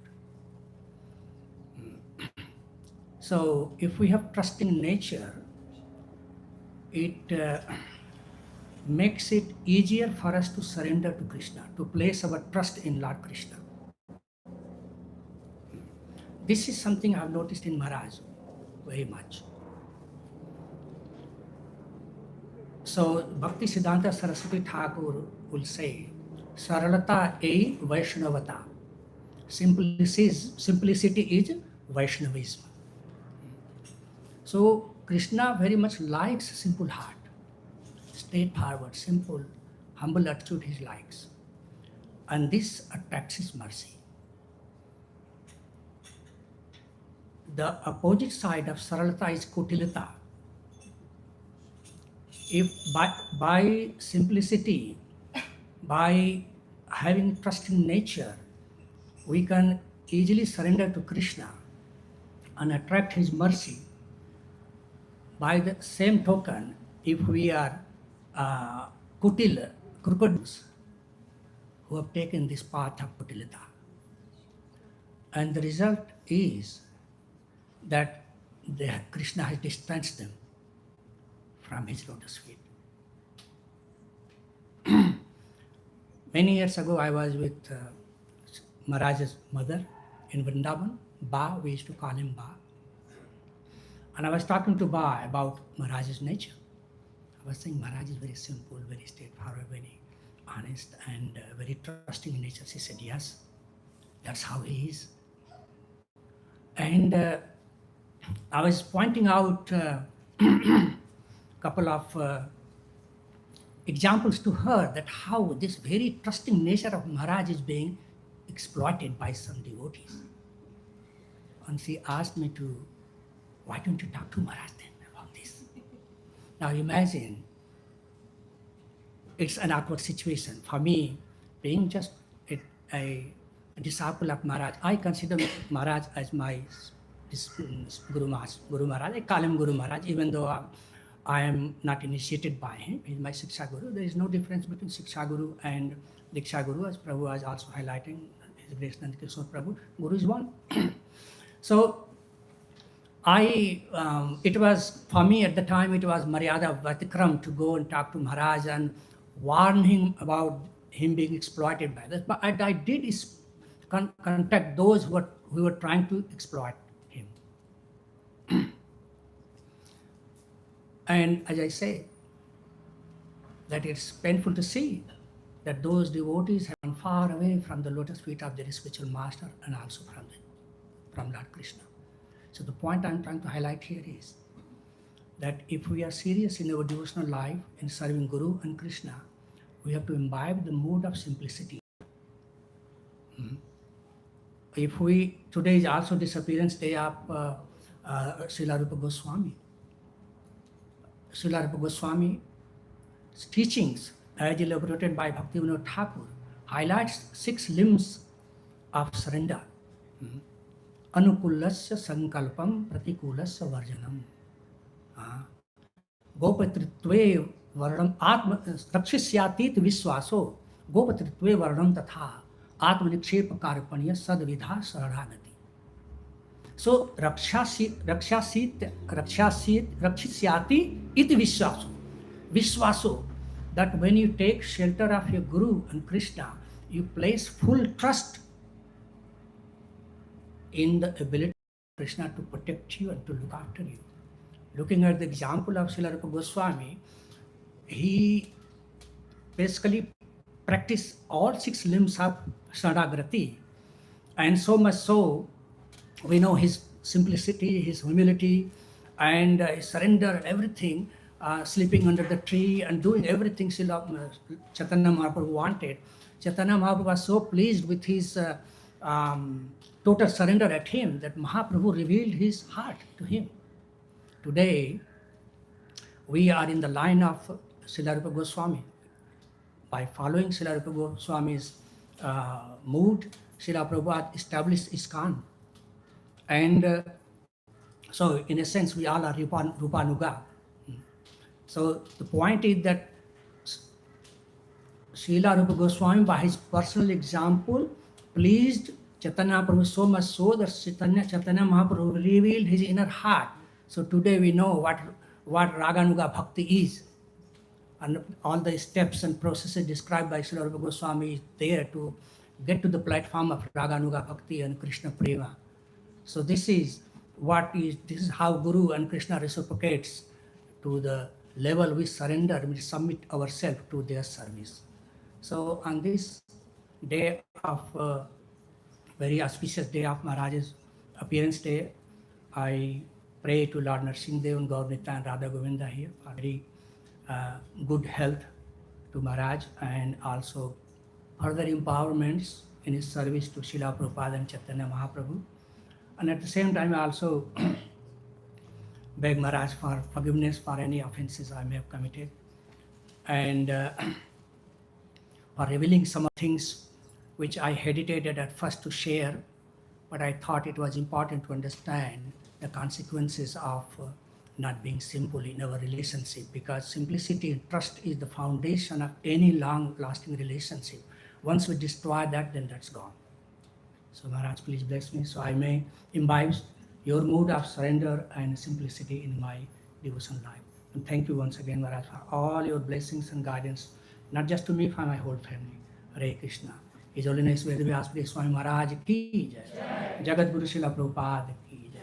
So if we have trusting nature, it makes it easier for us to surrender to Krishna, to place our trust in Lord Krishna. This is something I have noticed in Maharaj very much. So Bhakti Siddhanta Saraswati Thakur will say, Saralata ei Vaishnavata. Simplicity is Vaishnavism. So Krishna very much likes simple heart, straightforward, simple, humble attitude he likes. And this attracts his mercy. The opposite side of Saralata is Kutilata. If by simplicity, by having trust in nature, we can easily surrender to Krishna and attract his mercy. By the same token, if we are kutil, crooked, who have taken this path of kutilata, and the result is that Krishna has distanced them from his lotus feet. Many years ago, I was with Maharaj's mother in Vrindavan. Ba, we used to call him Ba. And I was talking to Ba about Maharaj's nature. I was saying Maharaj is very simple, very straightforward, very honest, and very trusting in nature. She said, yes, that's how he is. And I was pointing out a couple of examples to her that how this very trusting nature of Maharaj is being exploited by some devotees. And she asked me to, why don't you talk to Maharaj then about this? Now imagine, it's an awkward situation. For me, being just a disciple of Maharaj, I consider Maharaj as my Guru Maharaj. I call him Guru Maharaj, even though I am not initiated by him. He is my Siksha Guru. There is no difference between Siksha Guru and Diksha Guru, as Prabhu was also highlighting, His Grace Nand Kishore Prabhu. Guru is one. So it was, for me at the time, it was Maryada Vatikram to go and talk to Maharaj and warn him about him being exploited by this. But I did contact those who were trying to exploit him. And as I say, that it's painful to see that those devotees have gone far away from the lotus feet of their spiritual master and also from Lord Krishna. So the point I'm trying to highlight here is that if we are serious in our devotional life in serving Guru and Krishna, we have to imbibe the mood of simplicity. Today is also disappearance day of Srila Rupa Goswami. Srila Rupa Goswami's teachings, as elaborated by Bhaktivinoda Thakur, highlights 6 limbs of surrender. Anukulasya sankalpam pratikulasya varjanam. Gopatritve varnam atma rakshisyatit viswaso gopatritve varnam tatha atma nikshepa karpanya sadvidha saranagati. So rakshisyati iti vishwaso. Vishwaso, that when you take shelter of your Guru and Krishna, you place full trust in the ability of Krishna to protect you and to look after you. Looking at the example of Srila Prabhupada Goswami, he basically practiced all 6 limbs of Sadagrati, and so much so, we know his simplicity, his humility, and his surrender and everything, sleeping under the tree and doing everything Srila Chaitanya Mahaprabhu wanted. Chaitanya Mahaprabhu was so pleased with his total surrender at him that Mahaprabhu revealed his heart to him. Today, we are in the line of Srila Rupa Goswami. By following Srila Rupa Goswami's mood, Srila Prabhupada established ISKCON. And so, in a sense, we all are Rupanuga. So, the point is that Srila Rupa Goswami, by his personal example, pleased Chaitanya Mahaprabhu so much so that Chaitanya Mahaprabhu revealed his inner heart. So today we know what Raganuga Bhakti is. And all the steps and processes described by Srila Rupa Goswami is there to get to the platform of Raganuga Bhakti and Krishna Prema. So this is how Guru and Krishna reciprocates to the level we surrender, we submit ourselves to their service. So on this day of very auspicious day of Maharaj's appearance day, I pray to Lord Narsimhadev and Gaurnita and Radha Govinda here for very good health to Maharaj, and also further empowerments in his service to Srila Prabhupada and Chaitanya Mahaprabhu. And at the same time, I also beg Maharaj for forgiveness for any offenses I may have committed, and for revealing some things which I hesitated at first to share, but I thought it was important to understand the consequences of not being simple in our relationship, because simplicity and trust is the foundation of any long-lasting relationship. Once we destroy that, then that's gone. So Maharaj, please bless me so I may imbibe your mood of surrender and simplicity in my devotion life. And thank you once again, Maharaj, for all your blessings and guidance, not just to me, for my whole family. Hare Krishna. His Holiness Vedavyasapriya Swami Maharaj ki jai. Jagat Guru Srila Prabhupada ki jai.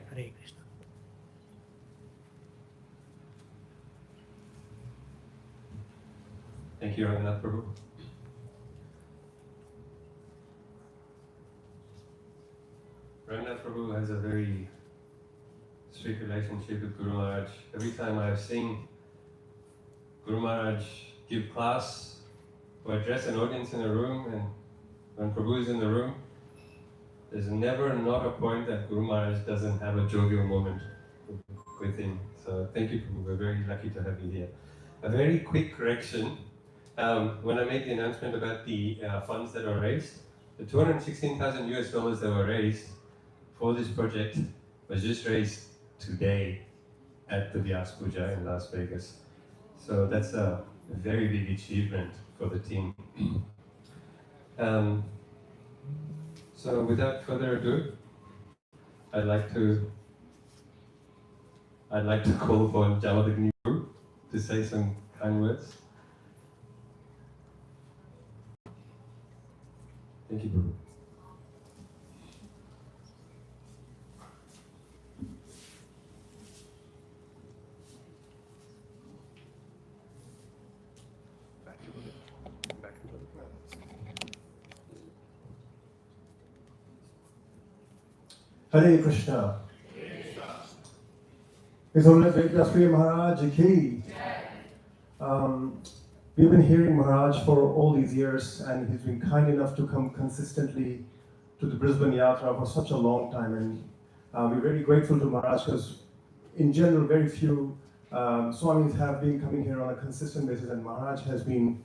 Hare Krishna. Thank you, Raghunath Prabhu. Raghunath Prabhu has a very strict relationship with Guru Maharaj. Every time I've seen Guru Maharaj give class or address an audience in a room, and when Prabhu is in the room, there's never not a point that Guru Maharaj doesn't have a jovial moment with him. So thank you, Prabhu. We're very lucky to have you here. A very quick correction. When I made the announcement about the funds that are raised, the $216,000 US that were raised for this project was just raised today at the Vyasa Puja in Las Vegas. So that's a very big achievement for the team. So without further ado, I'd like to call upon Jamadagni Guru to say some kind words. Thank you, Guru. Hare Krishna. His Holiness Vedavyasapriya Maharaj ki. We've been hearing Maharaj for all these years, and he's been kind enough to come consistently to the Brisbane Yatra for such a long time. And we're very grateful to Maharaj because, in general, very few Swamis have been coming here on a consistent basis, and Maharaj has been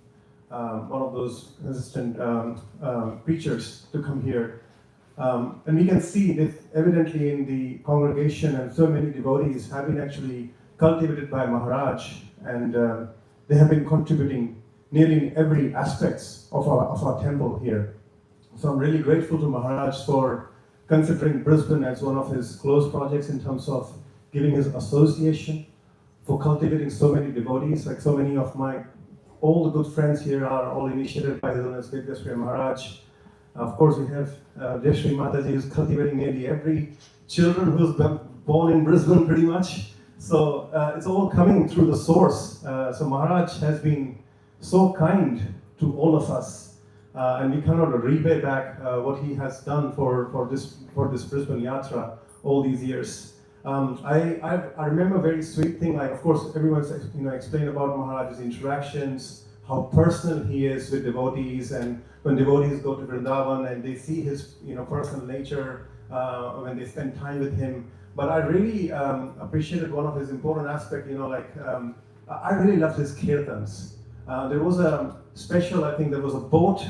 one of those consistent preachers to come here. And we can see this evidently in the congregation, and so many devotees have been actually cultivated by Maharaj, and they have been contributing nearly in every aspects of our temple here. So I'm really grateful to Maharaj for considering Brisbane as one of his close projects in terms of giving his association, for cultivating so many devotees. Like so many of all the good friends here are all initiated by Holiness Vedavyasapriya Maharaj. Of course, we have Devshri Mataji, who's cultivating nearly every children who's been born in Brisbane pretty much. So it's all coming through the source. So Maharaj has been so kind to all of us, and we cannot repay back what he has done for this Brisbane Yatra all these years. I remember a very sweet thing. Like, of course, everyone's explained about Maharaj's interactions, how personal he is with devotees, and when devotees go to Vrindavan and they see his personal nature when they spend time with him. But I really appreciated one of his important aspects. I really loved his kirtans. There was a special, I think there was a boat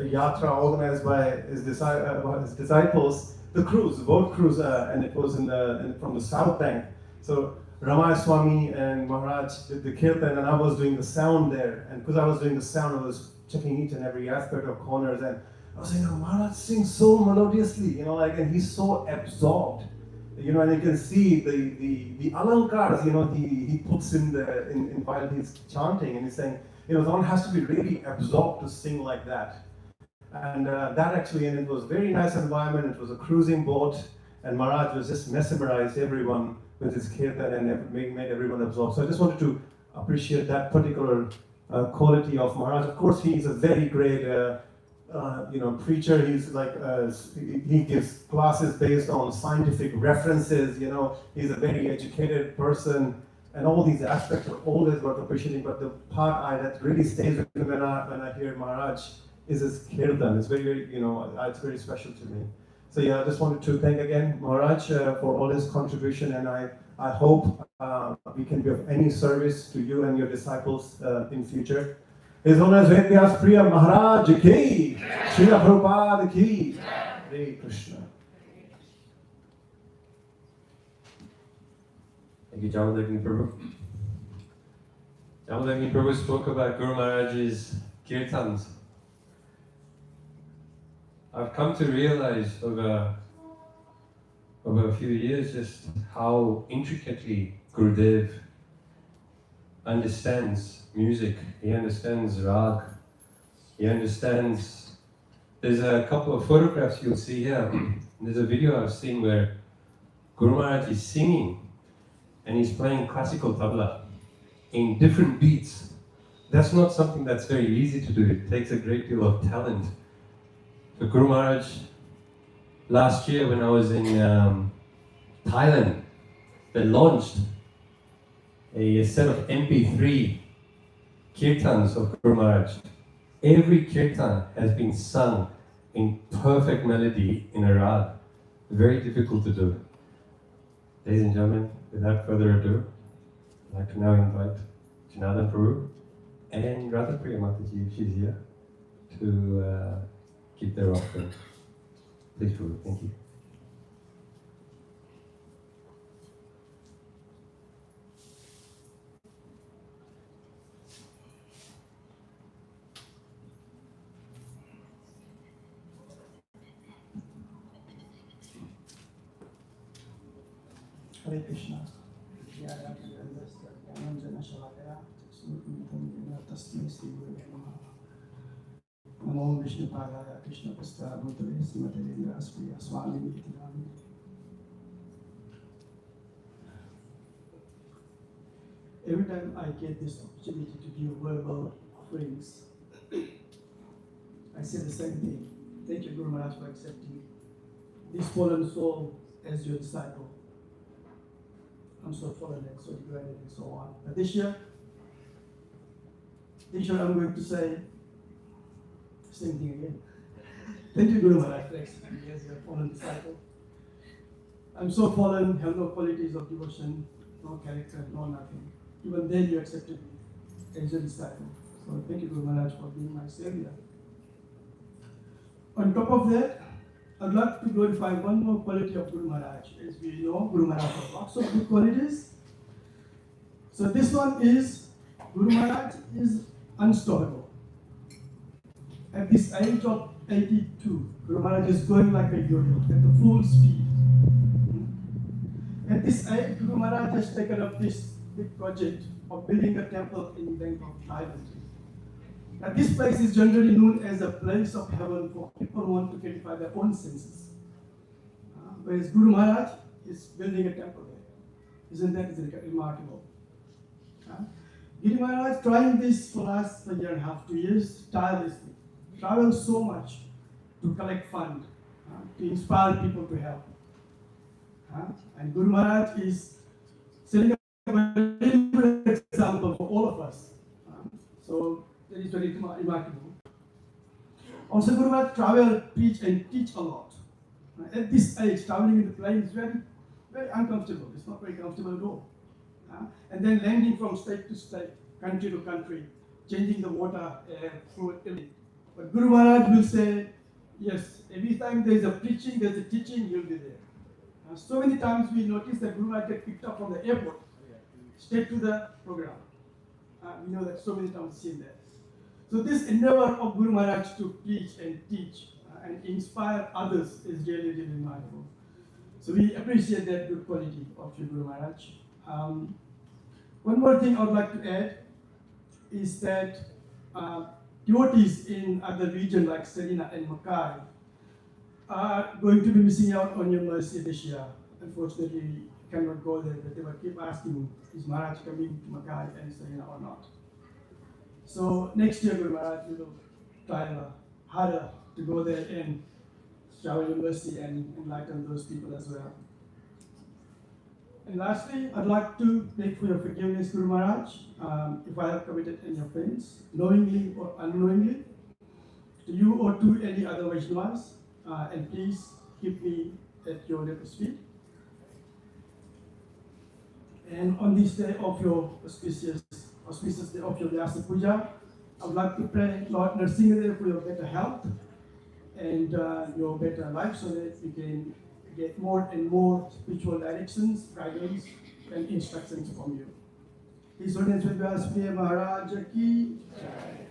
a yatra organized by his disciples, the boat cruise, and it was from the south bank. So Ramaya Swami and Maharaj did the kirtan, and I was doing the sound there. And because I was doing the sound, I was checking each and every aspect of corners, and I was saying, Maharaj sings so melodiously, and he's so absorbed. And you can see the alankars, he puts in while he's chanting, and he's saying, one has to be really absorbed to sing like that. And that actually, and it was a very nice environment. It was a cruising boat, and Maharaj was just mesmerized everyone with his kirtan and made everyone absorbed. So I just wanted to appreciate that particular quality of Maharaj. Of course, he's a very great preacher. He's like he gives classes based on scientific references. He's a very educated person, and all these aspects are always worth appreciating. But the part that really stays with me when I hear Maharaj is his kirtan. It's very, very, it's very special to me. So yeah, I just wanted to thank again Maharaj for all his contribution, and I hope we can be of any service to you and your disciples in future. His Holiness Vedavyasapriya Maharaj ki, Srila Prabhupada ki, Hare Krishna. Thank you, Jamadagni Prabhu. Jamadagni Prabhu spoke about Guru Maharaj's kirtans. I've come to realize over a few years just how intricately Gurudev understands music. He understands rag. He understands. There's a couple of photographs you'll see here. There's a video I've seen where Guru Maharaj is singing and he's playing classical tabla in different beats. That's not something that's very easy to do. It takes a great deal of talent. So Guru Maharaj, last year when I was in Thailand, they launched a set of MP3 kirtans of Guru Maharaj. Every kirtan has been sung in perfect melody in a rag. Very difficult to do. Ladies and gentlemen, without further ado, I'd like to now invite Janardhan Prabhu and Radha Priya Mataji, if she's here, to give their offering. Please, Prabhu. Thank you. Hare Krishna. Namo Vishnu Padaya Krishna Prasthaya Bhutale Srimate Vedavyasapriya Swami. Every time I get this opportunity to give verbal offerings, I say the same thing. Thank you, Guru Maharaj, for accepting this fallen soul as your disciple. I'm so fallen and so degraded and so on. But this year I'm going to say the same thing again. Thank you, Guru Maharaj, for accepting me as your fallen disciple. I'm so fallen, have no qualities of devotion, no character, no nothing. Even then you accepted me as your disciple. So thank you, Guru Maharaj, for being my savior. On top of that, I'd like to glorify one more quality of Guru Maharaj. As we know, Guru Maharaj has lots of good qualities. So this one is, Guru Maharaj is unstoppable. At this age of 82, Guru Maharaj is going like a yo-yo at the full speed. At this age, Guru Maharaj has taken up this big project of building a temple in Bangkok, Thailand. Now, this place is generally known as a place of heaven for people who want to gratify their own senses. Whereas Guru Maharaj is building a temple there. Isn't that remarkable? Guru Maharaj trying this for last a year and a half, 2 years, tirelessly. Travels so much to collect funds, to inspire people to help. And Guru Maharaj is setting up a very good example for all of us. So that is very remarkable. Also, Guru Maharaj travel, preach and teach a lot. At this age, traveling in the plane is very, very uncomfortable. It's not very comfortable at all. And then landing from state to state, country to country, changing the water, air, food, everything. But Guru Maharaj will say, yes, every time there is a preaching, there is a teaching, you'll be there. So many times we notice that Guru Maharaj gets picked up from the airport, straight to the program. We know that so many times seen that. So this endeavor of Guru Maharaj to preach and teach and inspire others is really, really remarkable. So we appreciate that good quality of your Guru Maharaj. One more thing I would like to add is that devotees in other regions like Serena and Mackay are going to be missing out on your mercy this year. Unfortunately, cannot go there, but they will keep asking, is Maharaj coming to Mackay and Serena or not? So next year, Guru Maharaj will try harder to go there and shower your mercy and enlighten those people as well. And lastly, I'd like to beg for your forgiveness, Guru Maharaj, if I have committed any offense, knowingly or unknowingly, to you or to any other Vaishnavas, and please keep me at your lotus feet. And on this day of your auspicious day of your Vyasa Puja, I would like to pray, Lord Nrsimhadev, for your better health and your better life, so that you can get more and more spiritual directions, guidance, and instructions from you. His Holiness Vedavyasapriya Maharaj ki Jai.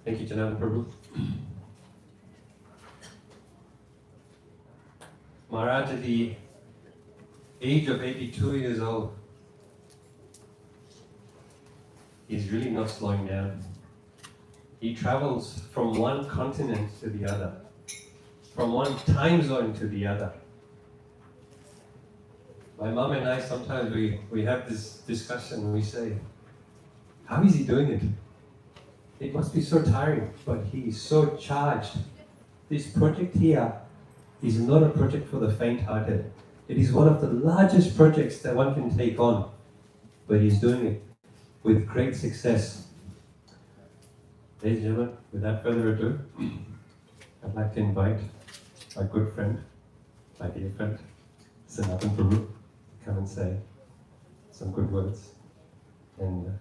Thank you, Janana Prabhu. Maharaj, at the age of 82 years old, he's really not slowing down. He travels from one continent to the other, from one time zone to the other. My mom and I, sometimes we have this discussion, we say, how is he doing it? It must be so tiring, but he is so charged. This project here is not a project for the faint-hearted. It is one of the largest projects that one can take on, but he's doing it with great success. Ladies and gentlemen, without further ado, I'd like to invite my good friend, my dear friend, Sanatan Prabhu, come and say some good words and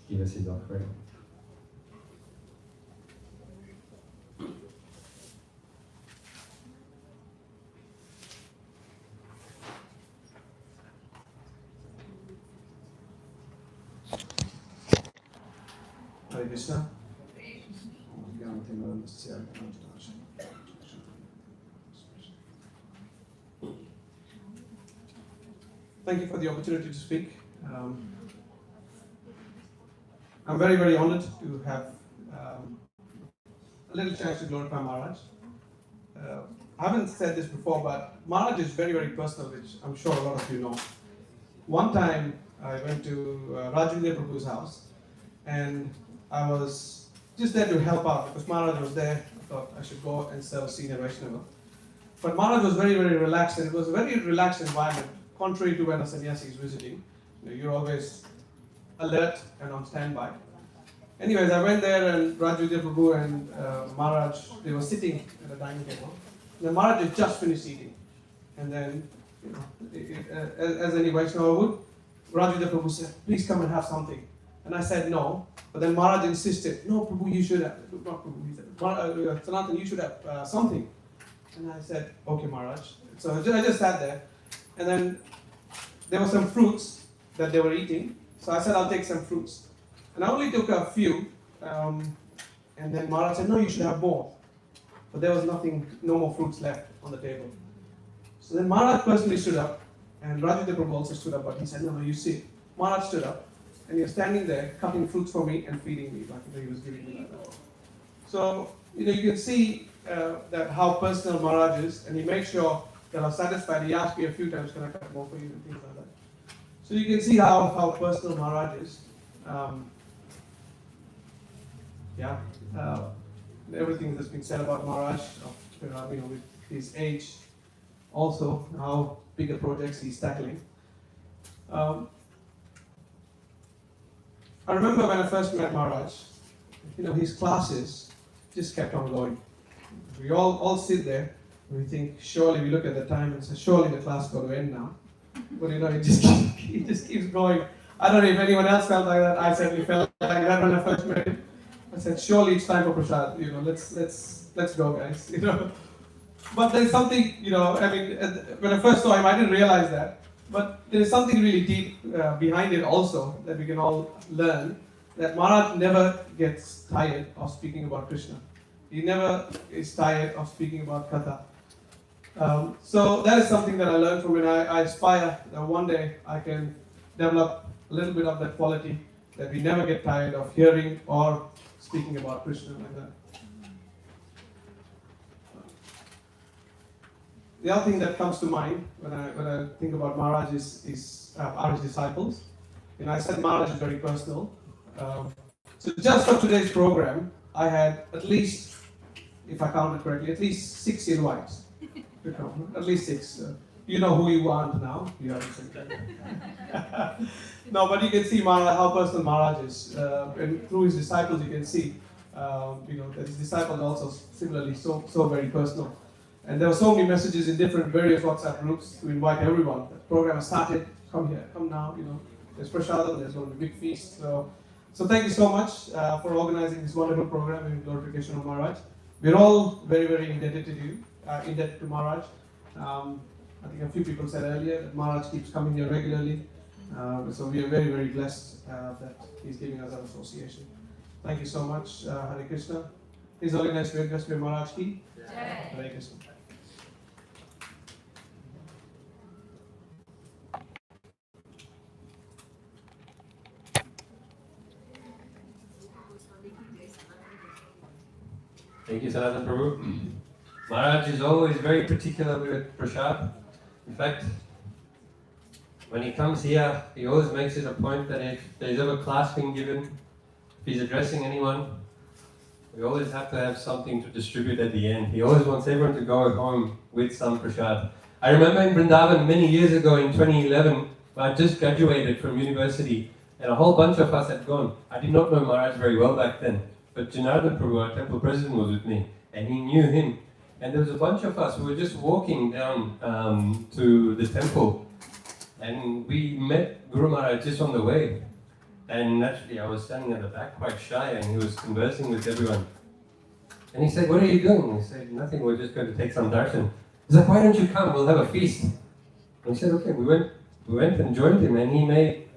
give us his offering. Hare Krishna. Thank you for the opportunity to speak. I'm very, very honored to have a little chance to glorify Maharaj. I haven't said this before, but Maharaj is very, very personal, which I'm sure a lot of you know. One time I went to Rajendra Prabhu's house, and I was just there to help out because Maharaj was there. I thought I should go and serve senior Vaishnava. But Maharaj was very, very relaxed, and it was a very relaxed environment, contrary to when a sannyasi is visiting. You're always alert and on standby. Anyways, I went there, and Rajendra Prabhu and Maharaj, they were sitting at a dining table. And Maharaj had just finished eating. And then, as any Vaishnava would, Rajendra Prabhu said, please come and have something. And I said no, but then Maharaj insisted, no Prabhu, you should have, not Prabhu, he said, Sanatan, you should have something. And I said, okay Maharaj. So I just sat there, and then there were some fruits, that they were eating. So I said, I'll take some fruits. And I only took a few. And then Maharaj said, no, you should have more. But there was nothing, no more fruits left on the table. So then Maharaj personally stood up, and Rajendra Prabhu also stood up, but he said, no, you see. Maharaj stood up, and he was standing there, cutting fruits for me and feeding me, like he was giving me like that. So, you can see that how personal Maharaj is, and he makes sure that I'm satisfied. He asked me a few times, can I cut more for you, and things like that. So you can see how personal Maharaj is. Everything that's been said about Maharaj, with his age, also how bigger projects he's tackling. I remember when I first met Maharaj, his classes just kept on going. We all sit there and we think, surely we look at the time and say, surely the class got to end now. But it just keeps going. I don't know if anyone else felt like that. I certainly felt like that when I first met him. I said, surely it's time for prasad. Let's go, guys. But there's something, when I first saw him, I didn't realize that. But there is something really deep behind it also that we can all learn. That Maharaj never gets tired of speaking about Krishna. He never is tired of speaking about Katha. So that is something that I learned from him. I aspire that one day I can develop a little bit of that quality, that we never get tired of hearing or speaking about Krishna like that. The other thing that comes to mind when I think about Maharaj is Maharaj's disciples. I said Maharaj is very personal. So just for today's program, I had at least, if I counted correctly, at least 6 invites. At least 6. You know who you want now. You haven't said that. No, but you can see Maharaj, how personal Maharaj is. And through his disciples, you can see, that his disciples also similarly so very personal. And there were so many messages in different various WhatsApp groups to invite everyone. The program has started. Come here, come now. There's prasadam, there's going to be a big feast. So thank you so much for organizing this wonderful program in glorification of Maharaj. We're all very, very indebted to you, indebted to Maharaj. I think a few people said earlier that Maharaj keeps coming here regularly. So we are very, very blessed that he's giving us our association. Thank you so much, Hare Krishna. His Holiness Vedavyasapriya Maharaj ki. Hare Krishna. Thank you, Sanatana Prabhu. Maharaj is always very particular with prasad. In fact, when he comes here, he always makes it a point that if there's ever class being given, if he's addressing anyone, we always have to have something to distribute at the end. He always wants everyone to go home with some prasad. I remember in Vrindavan many years ago in 2011, when I just graduated from university, and a whole bunch of us had gone. I did not know Maharaj very well back then, but Janardhan Prabhu, our temple president, was with me, and he knew him. And there was a bunch of us who were just walking down to the temple, and we met Guru Maharaj just on the way. And naturally, I was standing at the back quite shy, and he was conversing with everyone. And he said, "What are you doing?" I said, "Nothing, we're just going to take some darshan." He's like, "Why don't you come? We'll have a feast." And we said, "Okay." We went and joined him, and he made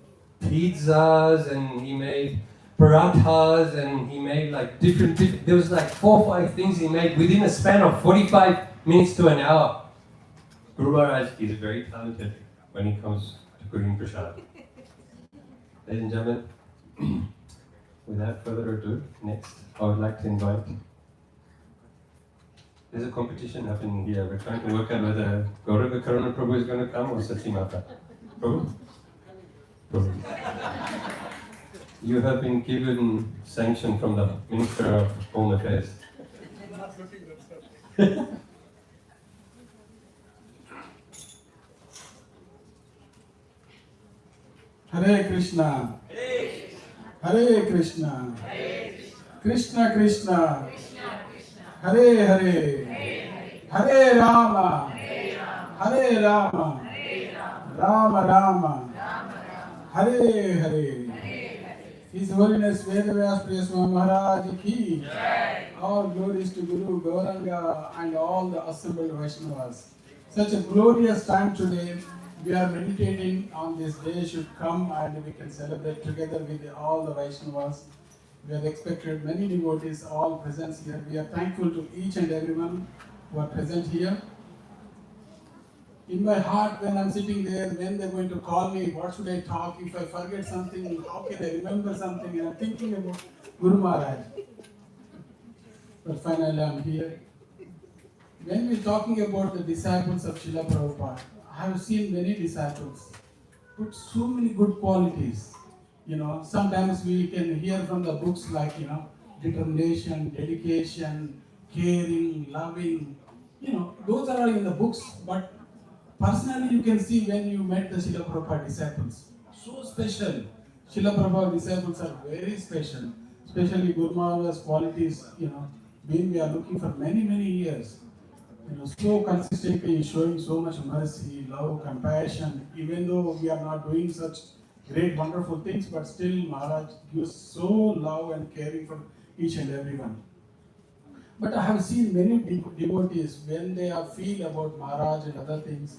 pizzas, and he made parathas, and he made like different, there was like 4 or 5 things he made within a span of 45 minutes to an hour. Guru Maharaj is very talented when it comes to cooking prasad. Ladies and gentlemen, without further ado, next I would like to invite, there's a competition happening here. We're trying to work out whether Gaurav Karuna Prabhu is going to come or Sachi Mata. Prabhu? Prabhu. You have been given sanction from the Minister of Home Affairs. Hare Krishna, Hare Krishna, Krishna Krishna, Hare Hare, Hare Rama, Hare Rama, Rama Rama, Hare Hare. His Holiness Vedavyasapriya Swami Maharaj ki. All glories to Guru Gauranga and all the assembled Vaishnavas. Such a glorious time today we are meditating on this day should come and we can celebrate together with all the Vaishnavas. We have expected many devotees, all present here. We are thankful to each and everyone who are present here. In my heart, when I'm sitting there, when they're going to call me, what should I talk? If I forget something, how can I remember something? And I'm thinking about Guru Maharaj. But finally, I'm here. When we're talking about the disciples of Srila Prabhupada, I have seen many disciples put so many good qualities. Sometimes we can hear from the books like, determination, dedication, caring, loving. Those are all in the books, but personally you can see when you met the Srila Prabhupada disciples. So special. Srila Prabhupada disciples are very special. Especially Guru Maharaj's qualities, being we are looking for many, many years. So consistently showing so much mercy, love, compassion, even though we are not doing such great, wonderful things, but still Maharaj gives so love and caring for each and everyone. But I have seen many devotees, when they feel about Maharaj and other things,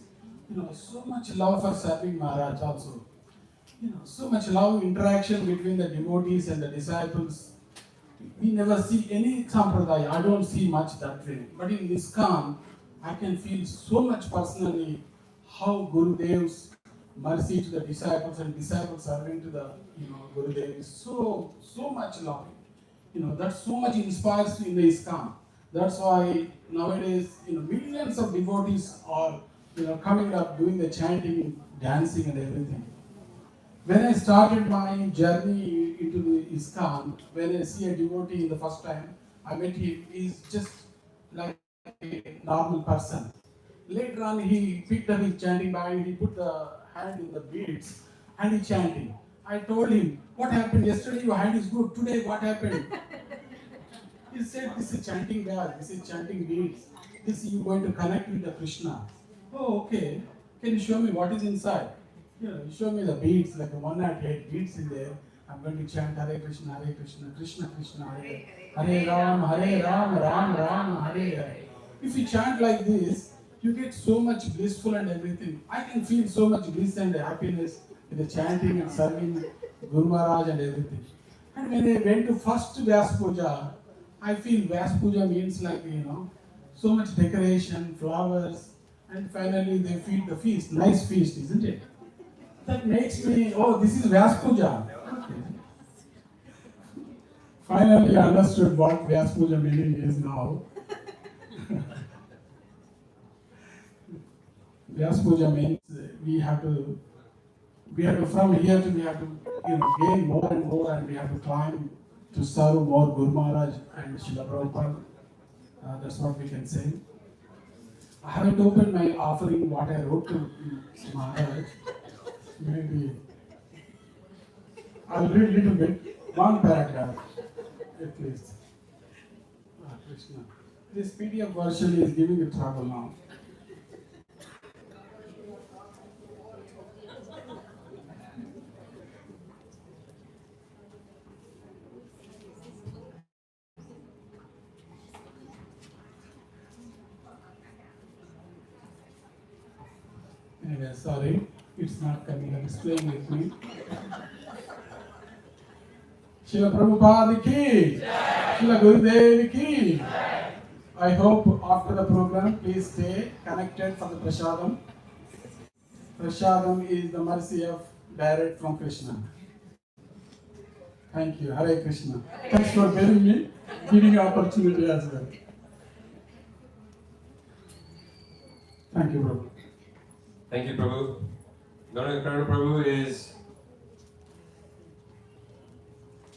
so much love for serving Maharaj also. So much love, interaction between the devotees and the disciples. We never see any sampradaya. I don't see much that way. But in ISKCON, I can feel so much personally how Gurudev's mercy to the disciples and disciples serving to the Gurudev is so much love. That so much inspires me in the ISKCON. That's why nowadays millions of devotees are coming up doing the chanting, dancing and everything. When I started my journey into the ISKCON, when I see a devotee the first time, I met him, he's just like a normal person. Later on, he picked up his chanting bag, he put the hand in the beads, and he chanting. I told him, what happened? Yesterday your hand is good, today what happened? He said, this is chanting bag, this is chanting beads, this is you going to connect with the Krishna. Oh, okay. Can you show me what is inside? You show me the beads, like 108 beads in there. I'm going to chant Hare Krishna, Krishna Krishna, Hare Ram, Ram Ram, Hare Hare. If you chant like this, you get so much blissful and everything. I can feel so much bliss and happiness with the chanting and serving Guru Maharaj and everything. And when I went to first Vyasa Puja, I feel Vyasa Puja means like, so much decoration, flowers, and finally they feed the feast, nice feast, isn't it? That makes me, oh, this is Vyasa Puja. Okay. Finally I understood what Vyasa Puja meaning is now. Vyasa Puja means we have to from here to we have to gain more and more, and we have to climb to serve more Guru Maharaj and Srila Prabhupada. That's what we can say. I haven't opened my offering, what I wrote to Maharaj. Maybe I'll read a little bit, one paragraph at least. Krishna. This PDF version is giving me trouble now. Anyway, sorry, it's not coming up, it's playing with me. Srila Prabhupada ki, Srila Gurudev ki. I hope after the program, please stay connected for the prasadam. Prasadam is the mercy of direct from Krishna. Thank you. Hare Krishna. Thanks for bearing me, giving opportunity as well. Thank you, Prabhu. Thank you, Prabhu. Ganagara Prabhu is,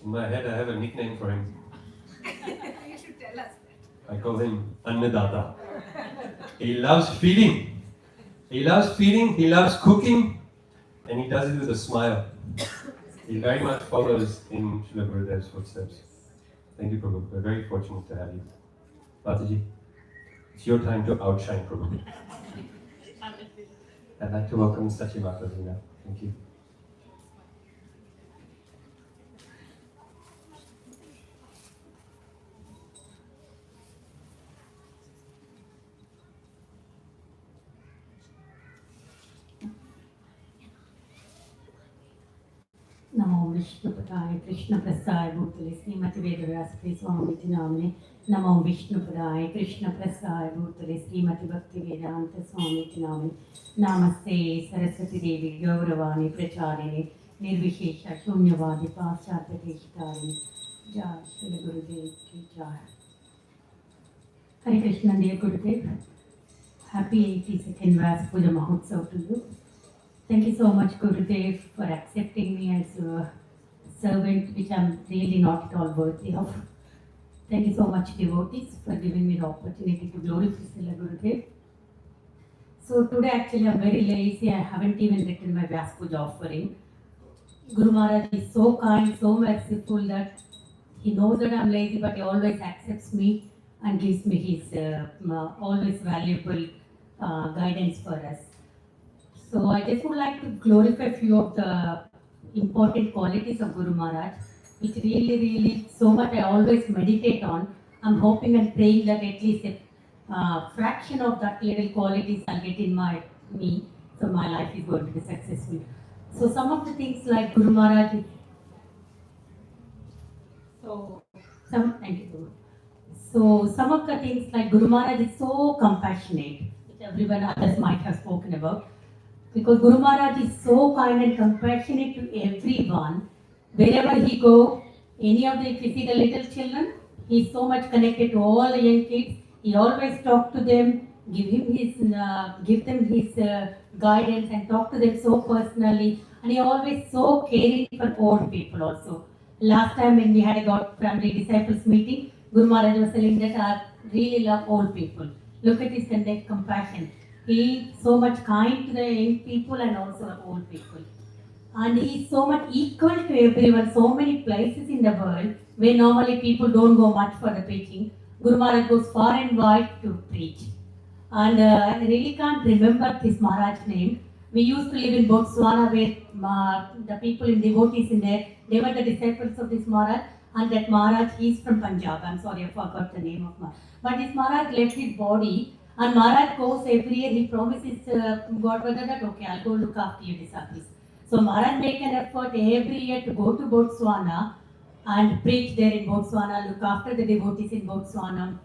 in my head I have a nickname for him. You should tell us. I call him Annadata. He loves feeding. He loves feeding, he loves cooking, and he does it with a smile. He very much follows in Srila Gurudev's footsteps. Thank you, Prabhu. We're very fortunate to have you. Mataji, it's your time to outshine Prabhu. I'd like to welcome Sachi Mataji now. Thank you. Namo Vishnupadaya Krishna Prasaya Bhutale Srimati Vedavyasapriya Swami Namne Namo Vishnupadaya Krishna Prasaya Bhutale Srimati Bhakti Vedanta Swami Namne Namaste Saraswati Devi Gauravani Pracharini Nirvishesha Shunyavadi Paschatya Deshitarini Jai Srila Gurudev Ki Jai. Hare Krishna, dear Gurudev. Happy 82nd Vyasa Puja Mahotsav to you. Thank you so much, Gurudev, for accepting me as a servant, which I'm really not at all worthy of. Thank you so much, devotees, for giving me the opportunity to glorify Srila Gurudev. So today, actually, I'm very lazy. I haven't even written my Vyasa Puja offering. Guru Maharaj is so kind, so merciful that he knows that I'm lazy, but he always accepts me and gives me his always valuable guidance for us. So I just would like to glorify a few of the important qualities of Guru Maharaj, which really so much I always meditate on. I'm hoping and praying that at least a fraction of that little qualities I'll get in me, so my life is going to be successful. So some of the things like Guru Maharaj, thank you. So some of the things like Guru Maharaj is so compassionate, which everyone others might have spoken about. Because Guru Maharaj is so kind and compassionate to everyone. Wherever he goes, any of the, if you see the little children, he is so much connected to all the young kids. He always talks to them, give them his guidance and talk to them so personally. And he always so caring for old people also. Last time when we had a God Family Disciples meeting, Guru Maharaj was telling that I really love old people. Look at his compassion. He is so much kind to the young people and also the old people. And he is so much equal to everyone. So many places in the world where normally people don't go much for the preaching, Guru Maharaj goes far and wide to preach. And I really can't remember this Maharaj's name. We used to live in Botswana where the people in devotees in there, they were the disciples of this Maharaj. And that Maharaj, he is from Punjab. I'm sorry, I forgot the name of Maharaj. But this Maharaj left his body. And Maharaj goes every year, he promises Godfather that, okay, I'll go look after your disciples. So Maharaj makes an effort every year to go to Botswana and preach there in Botswana, look after the devotees in Botswana.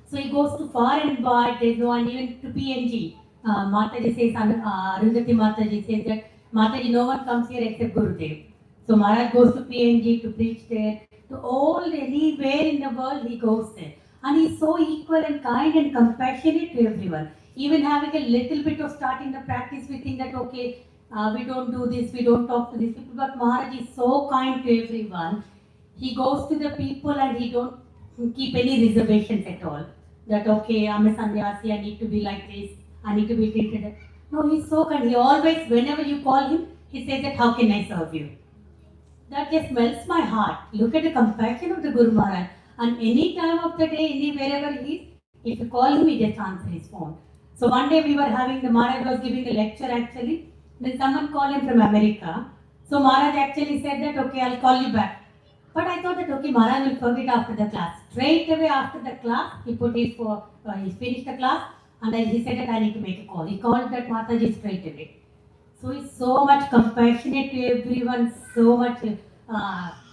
So he goes to far and wide, there's no one even to PNG. Mataji says, Arundhati Mataji says that, Mataji, no one comes here except Gurudev. So Maharaj goes to PNG to preach there. To anywhere in the world, he goes there. And he is so equal and kind and compassionate to everyone. Even having a little bit of starting the practice, we think that, okay, we don't do this, we don't talk to these people. But Maharaj is so kind to everyone. He goes to the people and he don't keep any reservations at all. That, okay, I'm a sannyasi, I need to be like this, I need to be treated. No, he's so kind. He always, whenever you call him, he says that, how can I serve you? That just melts my heart. Look at the compassion of the Guru Maharaj. And any time of the day, wherever he is, if you call him, he just answers his phone. So one day we were having, the Maharaj was giving a lecture actually. Then someone called him from America. So Maharaj actually said that, okay, I'll call you back. But I thought that, okay, Maharaj will forget after the class. Straight away after the class, he finished the class and then he said that I need to make a call. He called that Mataji straight away. So he's so much compassionate to everyone, so much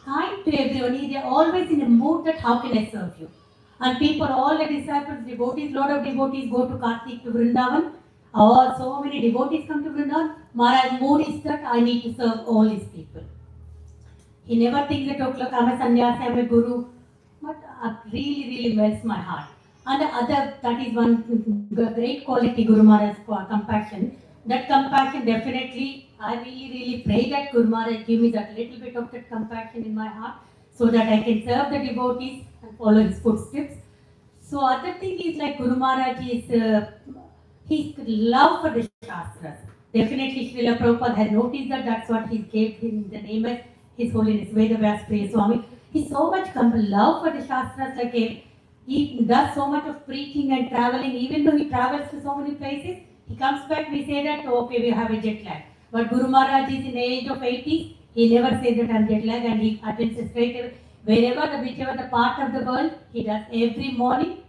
kind to everyone. He's always in a mood that how can I serve you? And people, all the disciples, devotees, lot of devotees go to Kartik to Vrindavan. So many devotees come to Vrindavan. Maharaj's mood is that I need to serve all these people. He never thinks that, okay, look, I'm a sannyasi, I'm a guru. But really melts my heart. And the other, that is one great quality, Guru Maharaj's compassion. That compassion definitely, I really pray that Guru Maharaj give me that little bit of that compassion in my heart so that I can serve the devotees and follow his footsteps. So other thing is like Guru Maharaj is, his love for the Shastras. Definitely Srila Prabhupada has noticed that, that's what he gave him the name as His Holiness Vedavyasapriya Swami. He's so much love for the Shastras, like he does so much of preaching and traveling, even though he travels to so many places. He comes back, we say that, okay, we have a jet lag. But Guru Maharaj is in the age of 80, he never says that I'm jet lag and he attends straight away. Whichever the part of the world, he does every morning,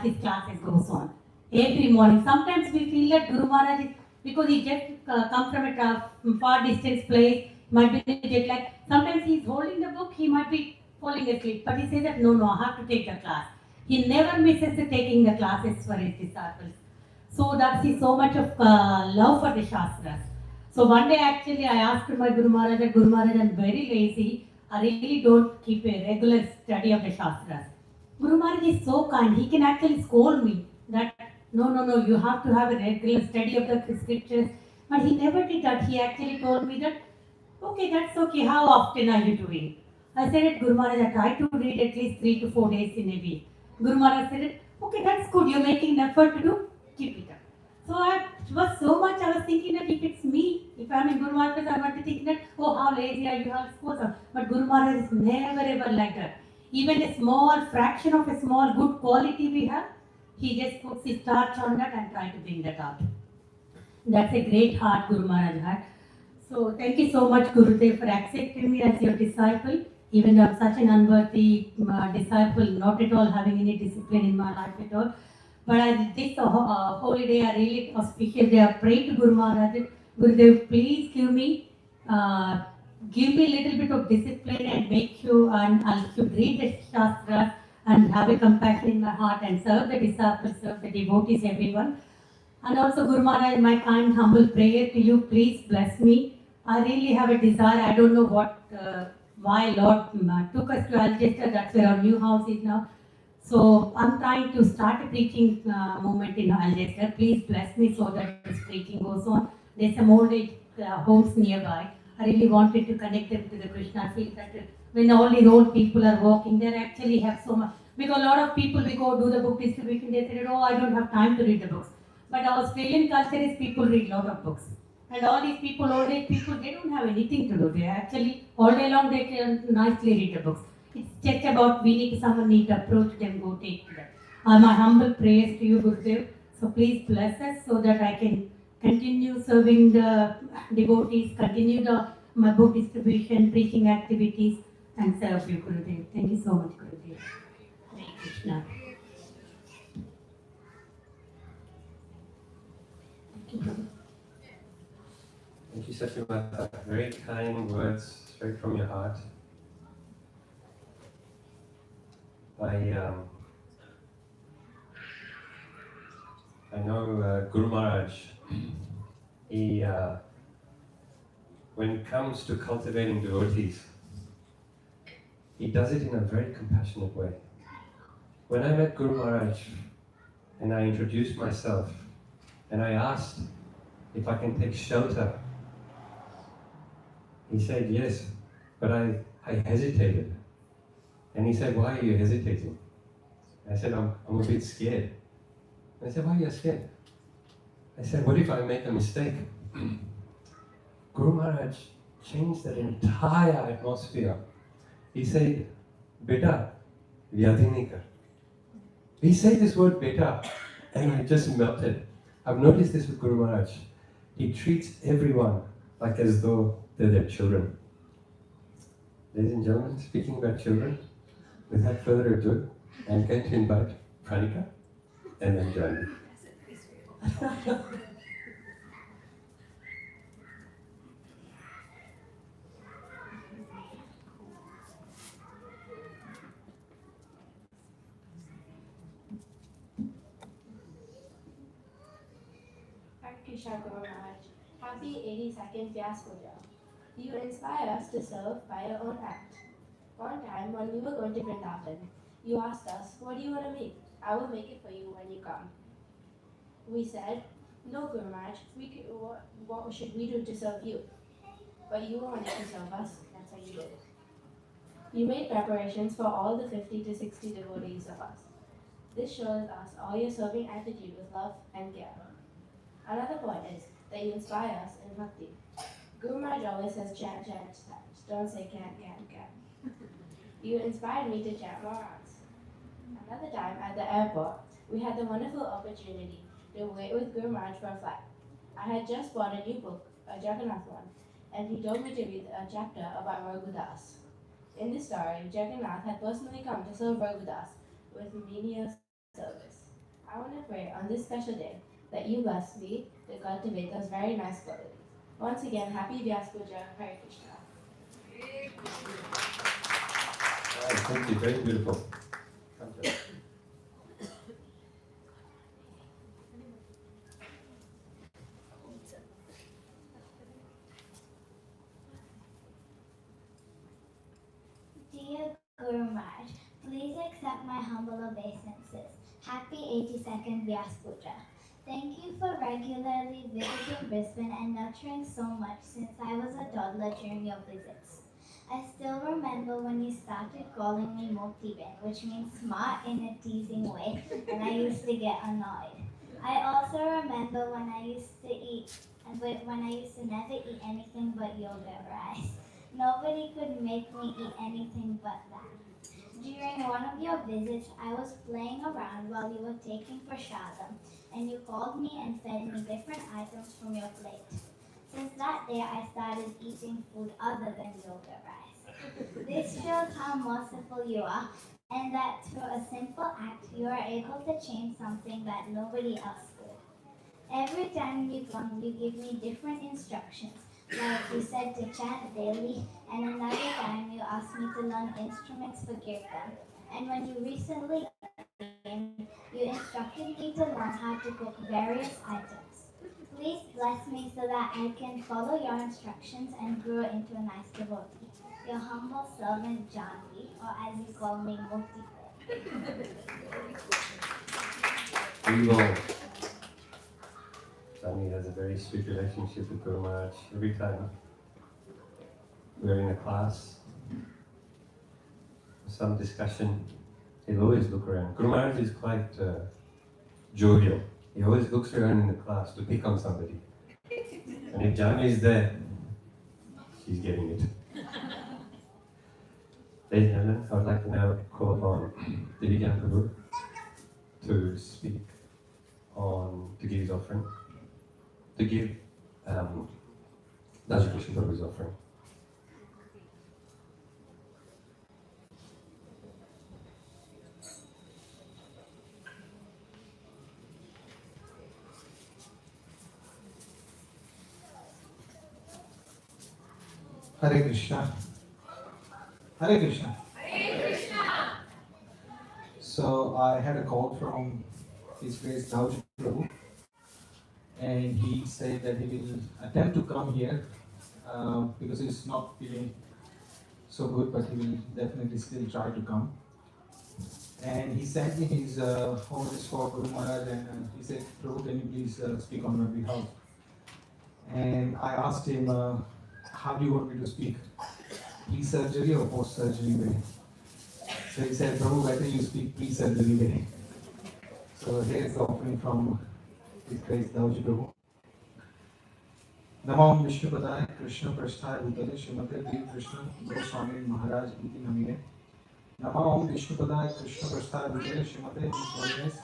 his classes goes on. Every morning. Sometimes we feel that Guru Maharaj is, because he just comes from a far distance place, might be legit. Like sometimes he's holding the book, he might be falling asleep, but he says that no, I have to take the class. He never misses taking the classes for his disciples. So that's so much of love for the Shastras. So one day actually I asked my Guru Maharaj that Guru Maharaj, I'm very lazy. I really don't keep a regular study of the Shastras. Guru Maharaj is so kind. He can actually scold me that no, you have to have a regular study of the scriptures. But he never did that. He actually told me that, okay, that's okay. How often are you doing? I said, Guru Maharaj, I try to read at least 3 to 4 days in a week. Guru Maharaj said, okay, that's good. You're making an effort to do. Keep it up. So I was so much, I was thinking that if it's me, if I'm in Guru Maharaj, I might be thinking that, oh, how lazy are you, how sports. But Guru Maharaj is never ever like that. Even a small fraction of a small good quality we have, he just puts his torch on that and try to bring that out. That's a great heart Guru Maharaj had. So thank you so much, Gurudev, for accepting me as your disciple. Even though I'm such an unworthy disciple, not at all having any discipline in my life at all. But this holy day, a really auspicious day, I prayed to Guru Maharaj, Gurudev, please give me a little bit of discipline and I should read the Shastras and have a compassion in my heart and serve the disciples, serve the devotees, everyone. And also, Guru Maharaj, my kind, humble prayer to you, please bless me. I really have a desire. I don't know why Lord took us to Alchester. That's where our new house is now. So I'm trying to start a preaching movement in Alchester. Please bless me so that this preaching goes on. There's some old age homes nearby. I really wanted to connect them to the Krishna. I feel that when all these old people are walking, they actually have so much. Because a lot of people, we go do the book distribution, they say, oh, I don't have time to read the books. But our Australian culture is people read a lot of books. And all these people, old age people, they don't have anything to do. They actually, all day long, they can nicely read the books. It's just about someone need to approach them, go take them. My humble prayers to you, Gurudev. So please bless us so that I can continue serving the devotees, continue my book distribution, preaching activities, and serve you, Gurudev. Thank you so much, Gurudev. Hare Krishna. Thank you, Satyamata. Very kind words, straight from your heart. I know Guru Maharaj, he, when it comes to cultivating devotees, he does it in a very compassionate way. When I met Guru Maharaj and I introduced myself and I asked if I can take shelter, he said yes, but I hesitated. And he said, why are you hesitating? I said, I'm a bit scared. I said, why are you scared? I said, what if I make a mistake? Guru Maharaj changed that entire atmosphere. He said, beta, vyadhinika. He said this word beta, and I just melted. I've noticed this with Guru Maharaj. He treats everyone like as though they're their children. Ladies and gentlemen, speaking about children, without further ado, I'm going to invite Pranika and then Johnny. Hare Krishna Guru Maharaj. Happy 82nd Vyasa Puja. You inspire us to serve by your own act. One time when we were going to Vrindavan, you asked us, what do you want to make? I will make it for you when you come. We said, no Guru Maharaj, what should we do to serve you? But you wanted to serve us, that's how you did it. You made preparations for all the 50 to 60 devotees of us. This shows us all your serving attitude with love and care. Another point is that you inspire us in bhakti. Guru Maharaj always says chant, chant, chant. Don't say can't. You inspired me to chant more rounds. Another time at the airport, we had the wonderful opportunity to wait with Guru Maharaj for a flight. I had just bought a new book, a Jagannath one, and he told me to read a chapter about Raghudas. In this story, Jagannath had personally come to serve Raghudas with menial service. I want to pray on this special day that you bless me to cultivate those very nice qualities. Once again, happy Vyasa Puja, Hare Krishna. Thank you, very beautiful. Dear Guru Maharaj, please accept my humble obeisances. Happy 82nd Vyasa Puja. Thank you for regularly visiting Brisbane and nurturing so much since I was a toddler during your visits. I still remember when you started calling me Mukti Ben, which means smart in a teasing way, and I used to get annoyed. I also remember when I used to never eat anything but yoga rice. Nobody could make me eat anything but that. During one of your visits, I was playing around while you were taking prasadam, and you called me and fed me different items from your plate. Since that day, I started eating food other than yoga rice. This shows how merciful you are, and that through a simple act, you are able to change something that nobody else could. Every time you come, you give me different instructions. Like you said to chant daily, and another time you asked me to learn instruments for kirtan. And when you recently came, you instructed me to learn how to cook various items. Please bless me so that I can follow your instructions and grow into a nice devotee. Your humble servant Janvi, or as you call me, Mukti. We will. Swami has a very sweet relationship with Guru Maharaj. Every time we're in a class, some discussion, he'll always look around. Guru Maharaj is quite jovial. He always looks around in the class to pick on somebody. And if Jani is there, she's getting it. Ladies and gentlemen, I would like to now call upon Divya Prabhu to speak to give his offering. To give Daja Krishna Prabhu's offering. Hare Krishna. Hare Krishna. Hare Krishna. So I had a call from His Grace Daja Prabhu, and he said that he will attempt to come here because he's not feeling so good, but he will definitely still try to come. And he sent me his homage for Guru Maharaj, and he said, Prabhu, can you please speak on my behalf? And I asked him, how do you want me to speak? Pre-surgery or post-surgery way? So he said, Prabhu, better you speak pre-surgery way. So here's the offering from His Grace Daja Prabhu. Namo Vishnupadaya Krishna Prasthaya Bhutale Srimate Dev Krishna Swami Maharaj Iti Namine. Namo Vishnupadaya Krishna Prasthaya Bhutale Srimate Holiness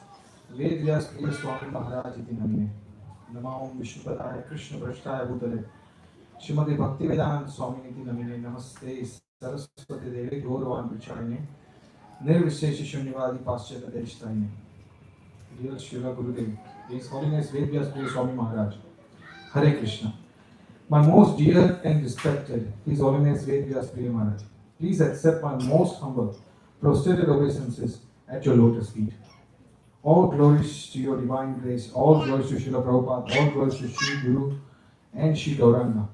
Vedavyasapriya Swami Maharaj Iti Namine. Namo Vishnupadaya Krishna Prasthaya Bhutale Srimate Bhaktivedanta Swami Iti Namine. Namaste Saraswati Devi Gauravan Pracharine Nirvishesha Shunyavadi Paschata Deshtaine. Dear Srila Gurudev, His Holiness Vedavyasapriya Swami Maharaj, Hare Krishna. My most dear and respected His Holiness Vedavyasapriya Maharaj, please accept my most humble, prostrated obeisances at your lotus feet. All glories to your divine grace, all glories to Srila Prabhupada, all glories to Sri Guru and Sri Gauranga.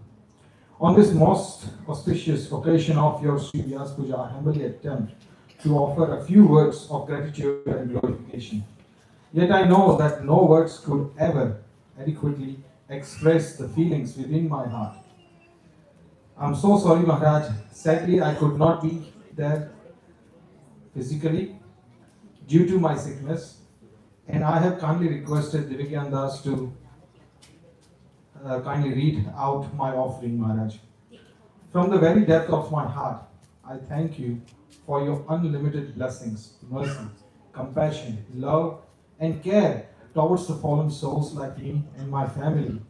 On this most auspicious occasion of your Sri Vyasa Puja, I humbly attempt to offer a few words of gratitude and glorification. Yet I know that no words could ever adequately express the feelings within my heart. I'm so sorry, Maharaj. Sadly, I could not be there physically due to my sickness, and I have kindly requested Divya Das to kindly read out my offering, Maharaj. From the very depth of my heart, I thank you for your unlimited blessings, mercy, compassion, love, and care towards the fallen souls like me and my family.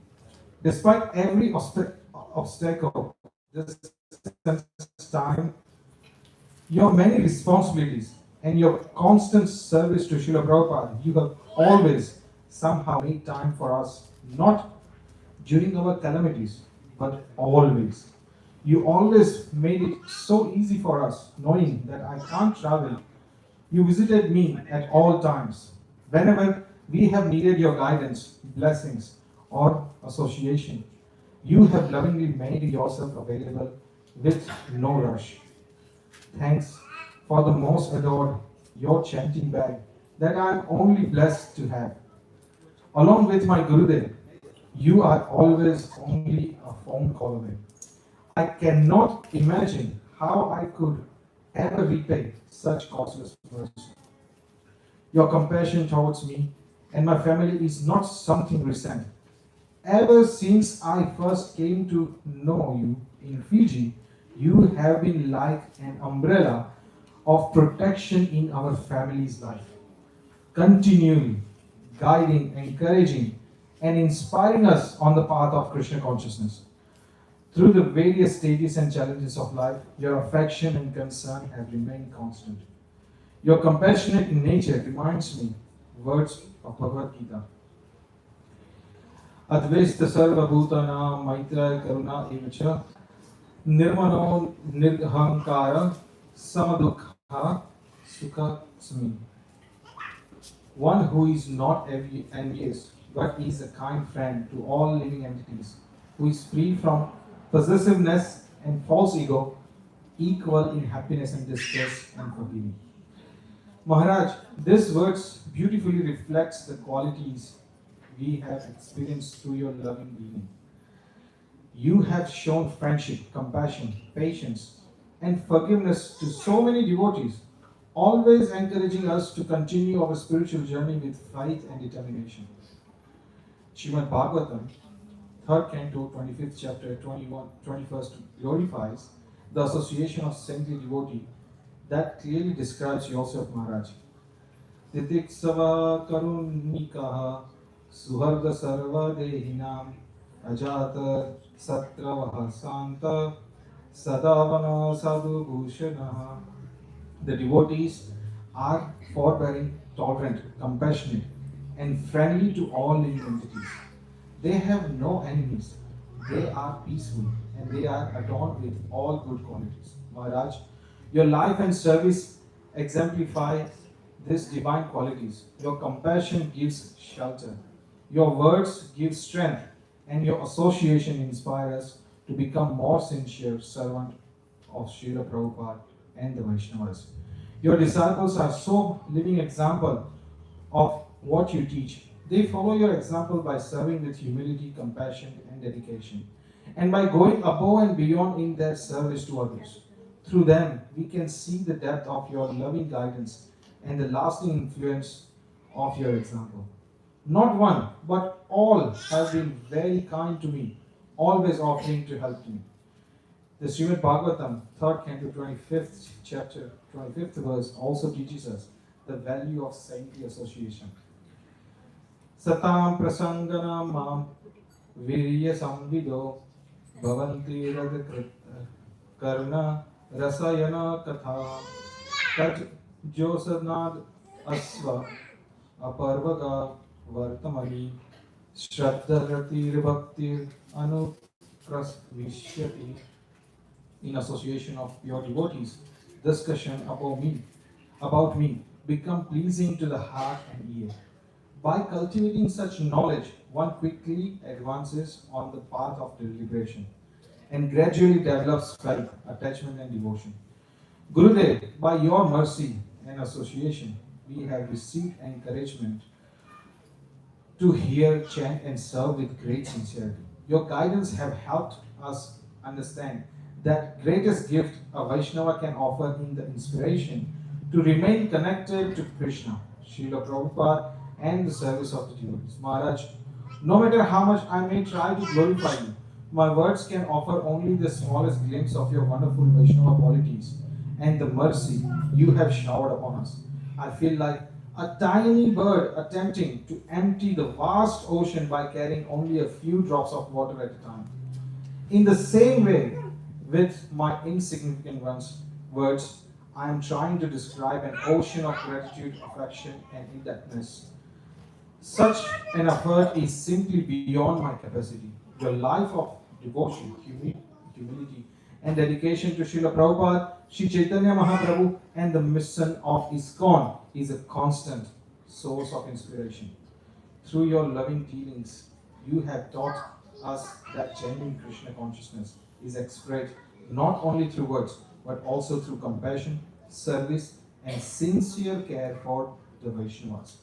Despite every obstacle, this time, your many responsibilities and your constant service to Srila Prabhupada, you have always somehow made time for us, not during our calamities, but always. You always made it so easy for us, knowing that I can't travel. You visited me at all times. Whenever we have needed your guidance, blessings, or association, you have lovingly made yourself available with no rush. Thanks for the most adored, your chanting bag that I am only blessed to have. Along with my Gurudev, you are always only a phone call away. I cannot imagine how I could ever repay such causeless mercy. Your compassion towards me and my family is not something recent. Ever since I first came to know you in Fiji, you have been like an umbrella of protection in our family's life, continually guiding, encouraging, and inspiring us on the path of Krishna consciousness. Through the various stages and challenges of life, your affection and concern have remained constant. Your compassionate nature reminds me words of Bhagavad Gita. Advaita sarva bhutana maitra karuna evacha nirmano nirhankara samadukha sukha sami. One who is not envious, but is a kind friend to all living entities, who is free from possessiveness and false ego, equal in happiness and distress and forgiving. Maharaj, this verse beautifully reflects the qualities we have experienced through your loving being. You have shown friendship, compassion, patience, and forgiveness to so many devotees, always encouraging us to continue our spiritual journey with faith and determination. Srimad Bhagavatam, 3rd Canto, 25th chapter, 21st glorifies the association of saintly devotee that clearly describes yourself, Maharaj. Titiksava karunikaha suharga sarva dehinam ajata satravaha santa sadavana sadhu bhushanaha. The devotees are forbearing, tolerant, compassionate, and friendly to all living entities. They have no enemies. They are peaceful and they are adorned with all good qualities. Maharaj, your life and service exemplify these divine qualities. Your compassion gives shelter. Your words give strength, and your association inspires us to become more sincere servant of Srila Prabhupada and the Vaishnavas. Your disciples are so living example of what you teach. They follow your example by serving with humility, compassion, and dedication, and by going above and beyond in their service to others. Through them, we can see the depth of your loving guidance and the lasting influence of your example. Not one, but all have been very kind to me, always offering to help me. The Srimad Bhagavatam, 3rd Canto, 25th chapter, 25th verse also teaches us the value of saintly association. Satam prasanganam mam virya samvido bhavanti radha karna rasayana katha taj josanad asva aparvaga vartamani shraddharatir bhaktir anuprasvishyati. In association of pure devotees, discussion about me become pleasing to the heart and ear. By cultivating such knowledge, one quickly advances on the path of deliberation and gradually develops faith, attachment, and devotion. Gurudev, by your mercy and association, we have received encouragement to hear, chant, and serve with great sincerity. Your guidance have helped us understand that greatest gift a Vaishnava can offer in the inspiration to remain connected to Krishna, Srila Prabhupada, and the service of the devotees. Maharaj, no matter how much I may try to glorify you, my words can offer only the smallest glimpse of your wonderful Vaishnava qualities and the mercy you have showered upon us. I feel like a tiny bird attempting to empty the vast ocean by carrying only a few drops of water at a time. In the same way, with my insignificant words, I am trying to describe an ocean of gratitude, affection, and indebtedness. Such an effort is simply beyond my capacity. Your life of devotion, humility, and dedication to Srila Prabhupada, Sri Chaitanya Mahaprabhu, and the mission of ISKCON is a constant source of inspiration. Through your loving dealings, you have taught us that genuine Krishna consciousness is expressed not only through words, but also through compassion, service, and sincere care for the Vaishnavas.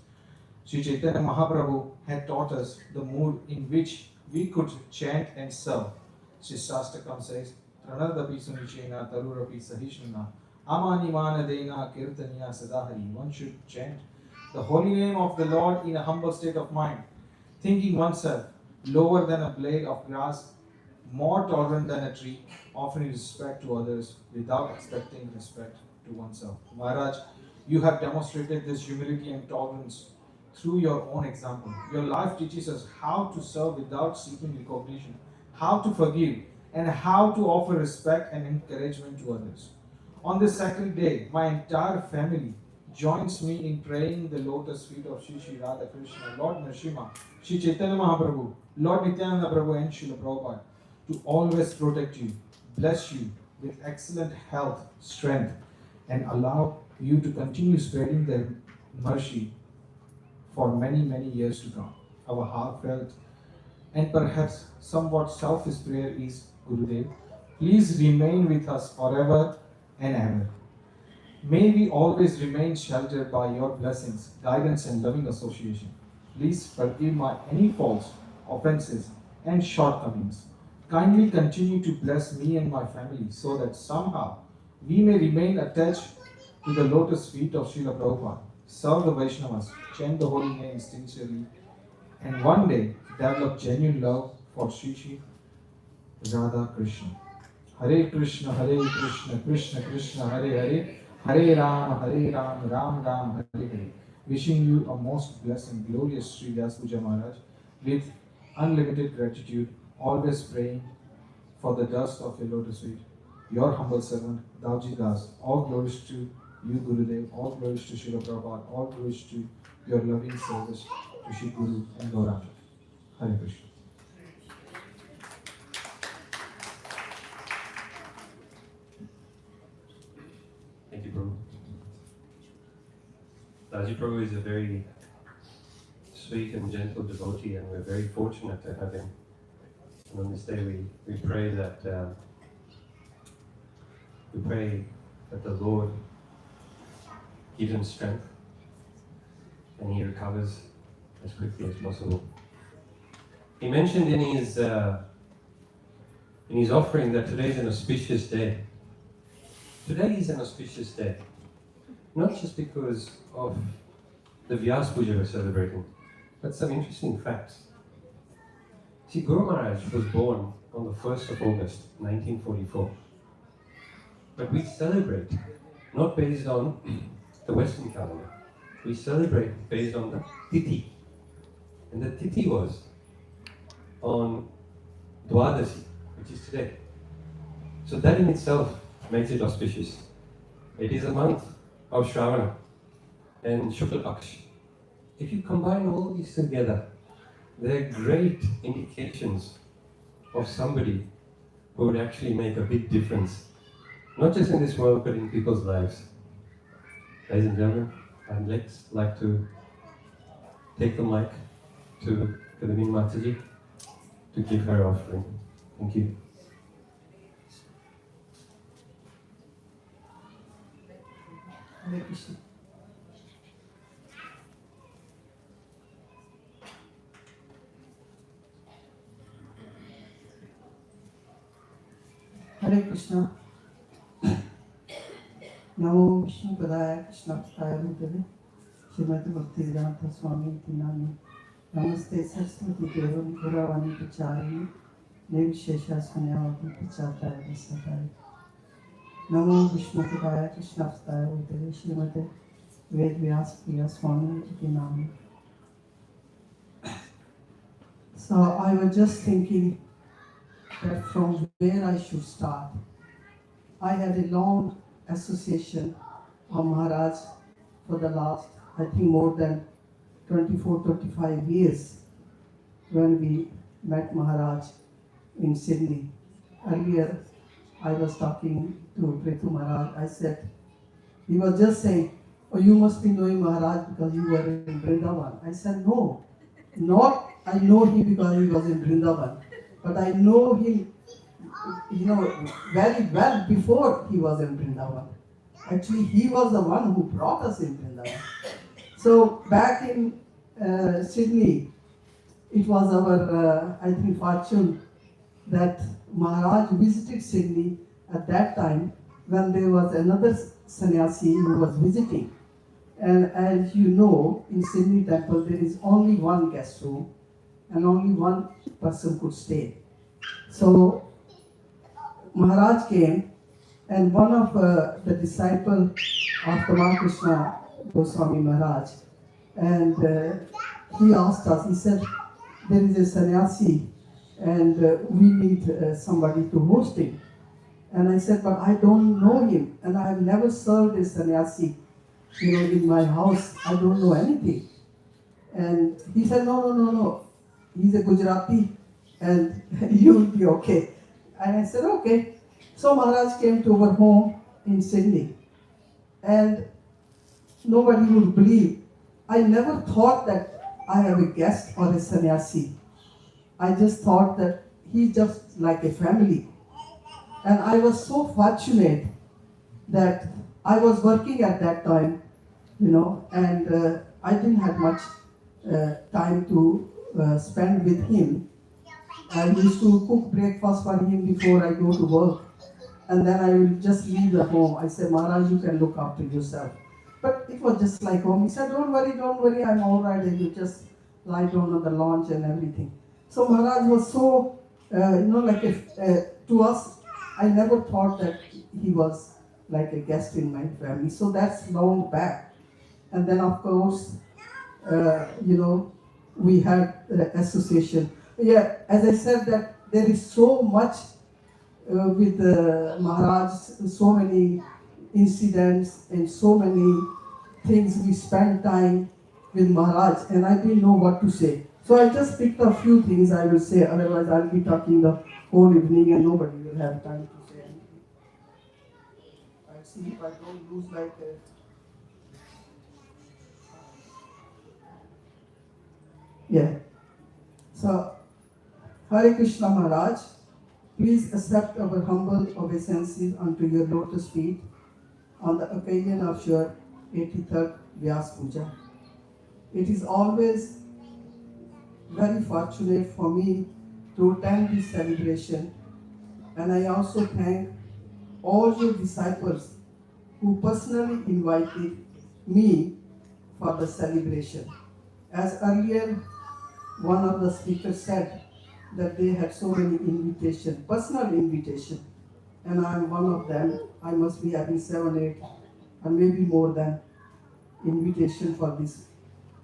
Sri Chaitanya Mahaprabhu had taught us the mood in which we could chant and serve. Sri Shastakam says, Pranadapi Sunichena Tarurapi Sahishnana Amanimana Dena Kirtaniya Sadahari. One should chant the holy name of the Lord in a humble state of mind, thinking oneself lower than a blade of grass, more tolerant than a tree, offering respect to others without expecting respect to oneself. Maharaj, you have demonstrated this humility and tolerance through your own example. Your life teaches us how to serve without seeking recognition, how to forgive, and how to offer respect and encouragement to others. On this sacred day, my entire family joins me in praying the lotus feet of Shri Radha Krishna, Lord Nrsimha, Sri Chaitanya Mahaprabhu, Lord Nityananda Prabhu, and Srila Prabhupada to always protect you, bless you with excellent health, strength, and allow you to continue spreading their mercy for many, many years to come. Our heartfelt and perhaps somewhat selfish prayer is, Gurudev, please remain with us forever and ever. May we always remain sheltered by your blessings, guidance, and loving association. Please forgive my any faults, offenses, and shortcomings. Kindly continue to bless me and my family so that somehow we may remain attached to the lotus feet of Srila Prabhupada, serve the Vaishnavas, chant the holy name sincerely, and one day develop genuine love for Sri Radha Krishna. Hare Krishna, Krishna Krishna, Hare Hare, Hare Ram, Ram Ram, Hare Hare. Wishing you a most blessed and glorious Sri Vyasa Puja Maharaj with unlimited gratitude, always praying for the dust of your lotus feet. Your humble servant, Davji Das. All glories to you, Gurudev. All glories to Srila Prabhupada. All glories to your loving service to Shri Guru and Gauranga. Hare Krishna. Thank you, Prabhu. Daji Prabhu is a very sweet and gentle devotee, and we're very fortunate to have him. And on this day, we pray that the Lord gives him strength and he recovers as quickly as possible. He mentioned in his offering that today is an auspicious day. Today is an auspicious day, not just because of the Vyasa Puja we're celebrating, but some interesting facts. See, Guru Maharaj was born on the 1st of August, 1944. But we celebrate not based on the Western calendar. We celebrate based on the Tithi. And the Tithi was on Dwadasi, which is today. So that in itself makes it auspicious. It is a month of Shravana and Shukla Paksh. If you combine all these together, they're great indications of somebody who would actually make a big difference, not just in this world, but in people's lives. Ladies and gentlemen, I'd like to take the mic to Kadamini Mataji to give her offering. Thank you. Hare Krishna. Hare Krishna. Namo Vishnu Padaya Krishna Pastaya Bhutale Srimati Bhaktivedanta Swami Tinami Namaste Saraswati Devam Guravani Pachari Nirvishesha Sanyavati Pachataya Vasataya Namo Vishnu Padaya Krishna Pastaya Bhutale Srimati Vedavyasapriya Swami Tinami. So I was just thinking that from where I should start. I had a long association of Maharaj for the last, I think, more than 24-25 years when we met Maharaj in Sydney. Earlier, I was talking to Prithu Maharaj. I said, he was just saying, oh, you must be knowing Maharaj because you were in Vrindavan. I said, no, not I know him because he was in Vrindavan, but I know him, very well before he was in Vrindavan. Actually, he was the one who brought us in Vrindavan. So back in Sydney, it was our, I think, fortune that Maharaj visited Sydney at that time when there was another sannyasi who was visiting. And as you know, in Sydney temple there is only one guest room and only one person could stay. So Maharaj came, and one of the disciples of the Krishna Goswami Maharaj, and he asked us, he said, there is a sannyasi and we need somebody to host him. And I said, but I don't know him and I have never served a sannyasi, in my house. I don't know anything. And he said, no. He's a Gujarati and you will be okay. And I said, okay. So Maharaj came to our home in Sydney. And nobody would believe. I never thought that I have a guest or a sannyasi. I just thought that he's just like a family. And I was so fortunate that I was working at that time, and I didn't have much time to spend with him. I used to cook breakfast for him before I go to work. And then I will just leave the home. I said, Maharaj, you can look after yourself. But it was just like home. He said, don't worry, I'm all right. And you just lie down on the lounge and everything. So Maharaj was so, to us, I never thought that he was like a guest in my family. So that's long back. And then of course, we had association. Yeah, as I said that there is so much with Maharaj, so many incidents and so many things we spent time with Maharaj, and I didn't know what to say. So I just picked a few things I will say, otherwise I'll be talking the whole evening and nobody will have time to say anything. I'll see if I don't lose like a... Yeah. So, Hare Krishna Maharaj, please accept our humble obeisances unto your lotus feet on the occasion of your 83rd Vyasa Puja. It is always very fortunate for me to attend this celebration, and I also thank all your disciples who personally invited me for the celebration. As earlier one of the speakers said that they had so many invitations, personal invitations, and I am one of them. I must be having 7, 8, and maybe more than invitation for this.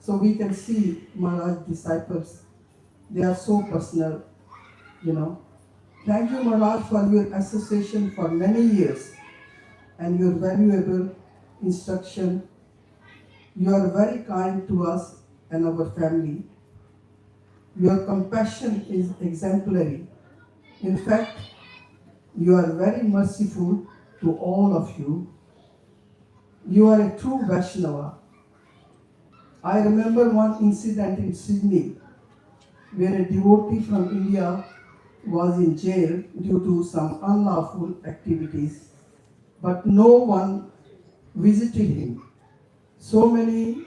So we can see Maharaj disciples, they are so personal, Thank you, Maharaj, for your association for many years and your valuable instruction. You are very kind to us and our family. Your compassion is exemplary. In fact, you are very merciful to all of you. You are a true Vaishnava. I remember one incident in Sydney where a devotee from India was in jail due to some unlawful activities, but no one visited him. So many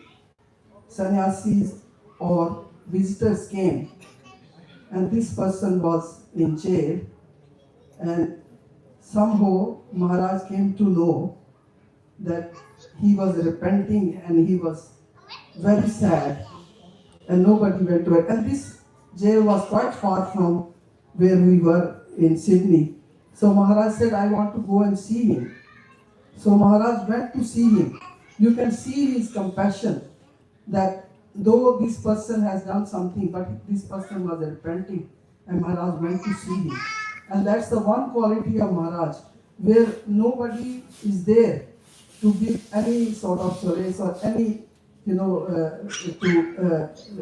sannyasis or visitors came, and this person was in jail, and somehow Maharaj came to know that he was repenting and he was very sad, and nobody went to it. And this jail was quite far from where we were in Sydney. So Maharaj said, I want to go and see him. So Maharaj went to see him. You can see his compassion, that though this person has done something, but this person was repenting, and Maharaj went to see him. And that's the one quality of Maharaj, where nobody is there to give any sort of solace or any, to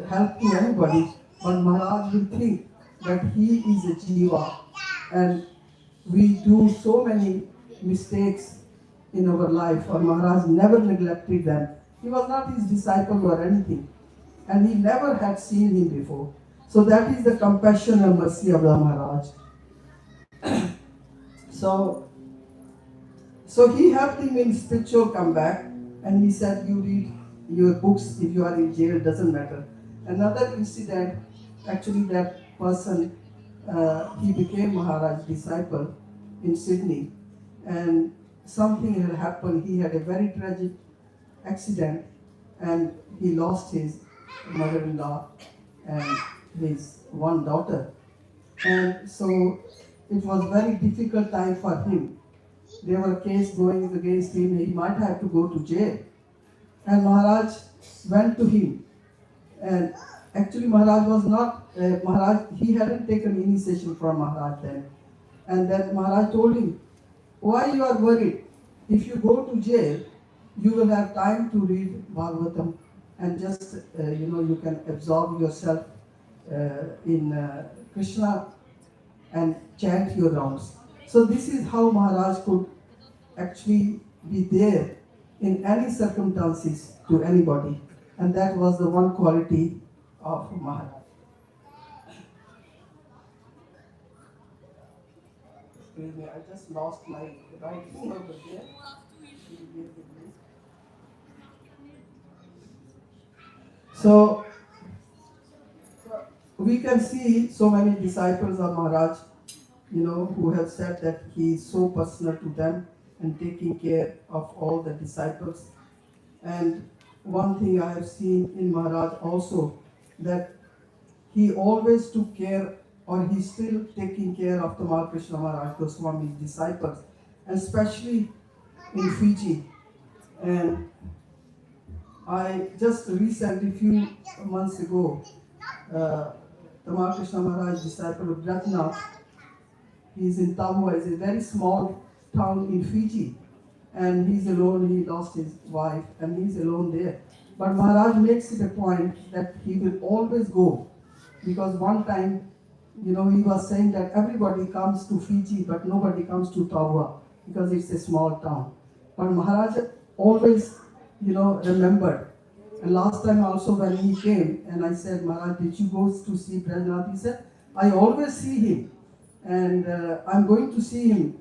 help to anybody, but Maharaj will think that he is a jiva, and we do so many mistakes in our life, or Maharaj never neglected them. He was not his disciple or anything, and he never had seen him before. So that is the compassion and mercy of the Maharaj. So he helped him in spiritual comeback, and he said, "You read your books if you are in jail, doesn't matter." Another incident, actually, that person, he became Maharaj's disciple in Sydney, and something had happened. He had a very tragic accident, and he lost his mother-in-law and his one daughter. And so it was very difficult time for him. There were cases going against him. He might have to go to jail. And Maharaj went to him. And actually Maharaj was not, he hadn't taken initiation from Maharaj then. And then Maharaj told him, "Why you are worried? If you go to jail, you will have time to read Bhagavatam, and just, you can absorb yourself in Krishna and chant your rounds." So this is how Maharaj could actually be there in any circumstances to anybody. And that was the one quality of Maharaj. Excuse me, I just lost my right thing over there. So we can see so many disciples of Maharaj, who have said that he is so personal to them and taking care of all the disciples. And one thing I have seen in Maharaj also, that he always took care, or he's still taking care of the Krishna Maharaj Goswami's disciples, and especially in Fiji. And I just recently, few months ago, the Krishna Maharaj disciple of Ratna, he's in Tabua, it's a very small town in Fiji, and he's alone. He lost his wife, and he's alone there. But Maharaj makes it a point that he will always go, because one time, he was saying that everybody comes to Fiji, but nobody comes to Tabua, because it's a small town. But Maharaj always, remembered. And last time also when he came, and I said, "Maharaj, did you go to see Brajnath?" He said, "I always see him, and I'm going to see him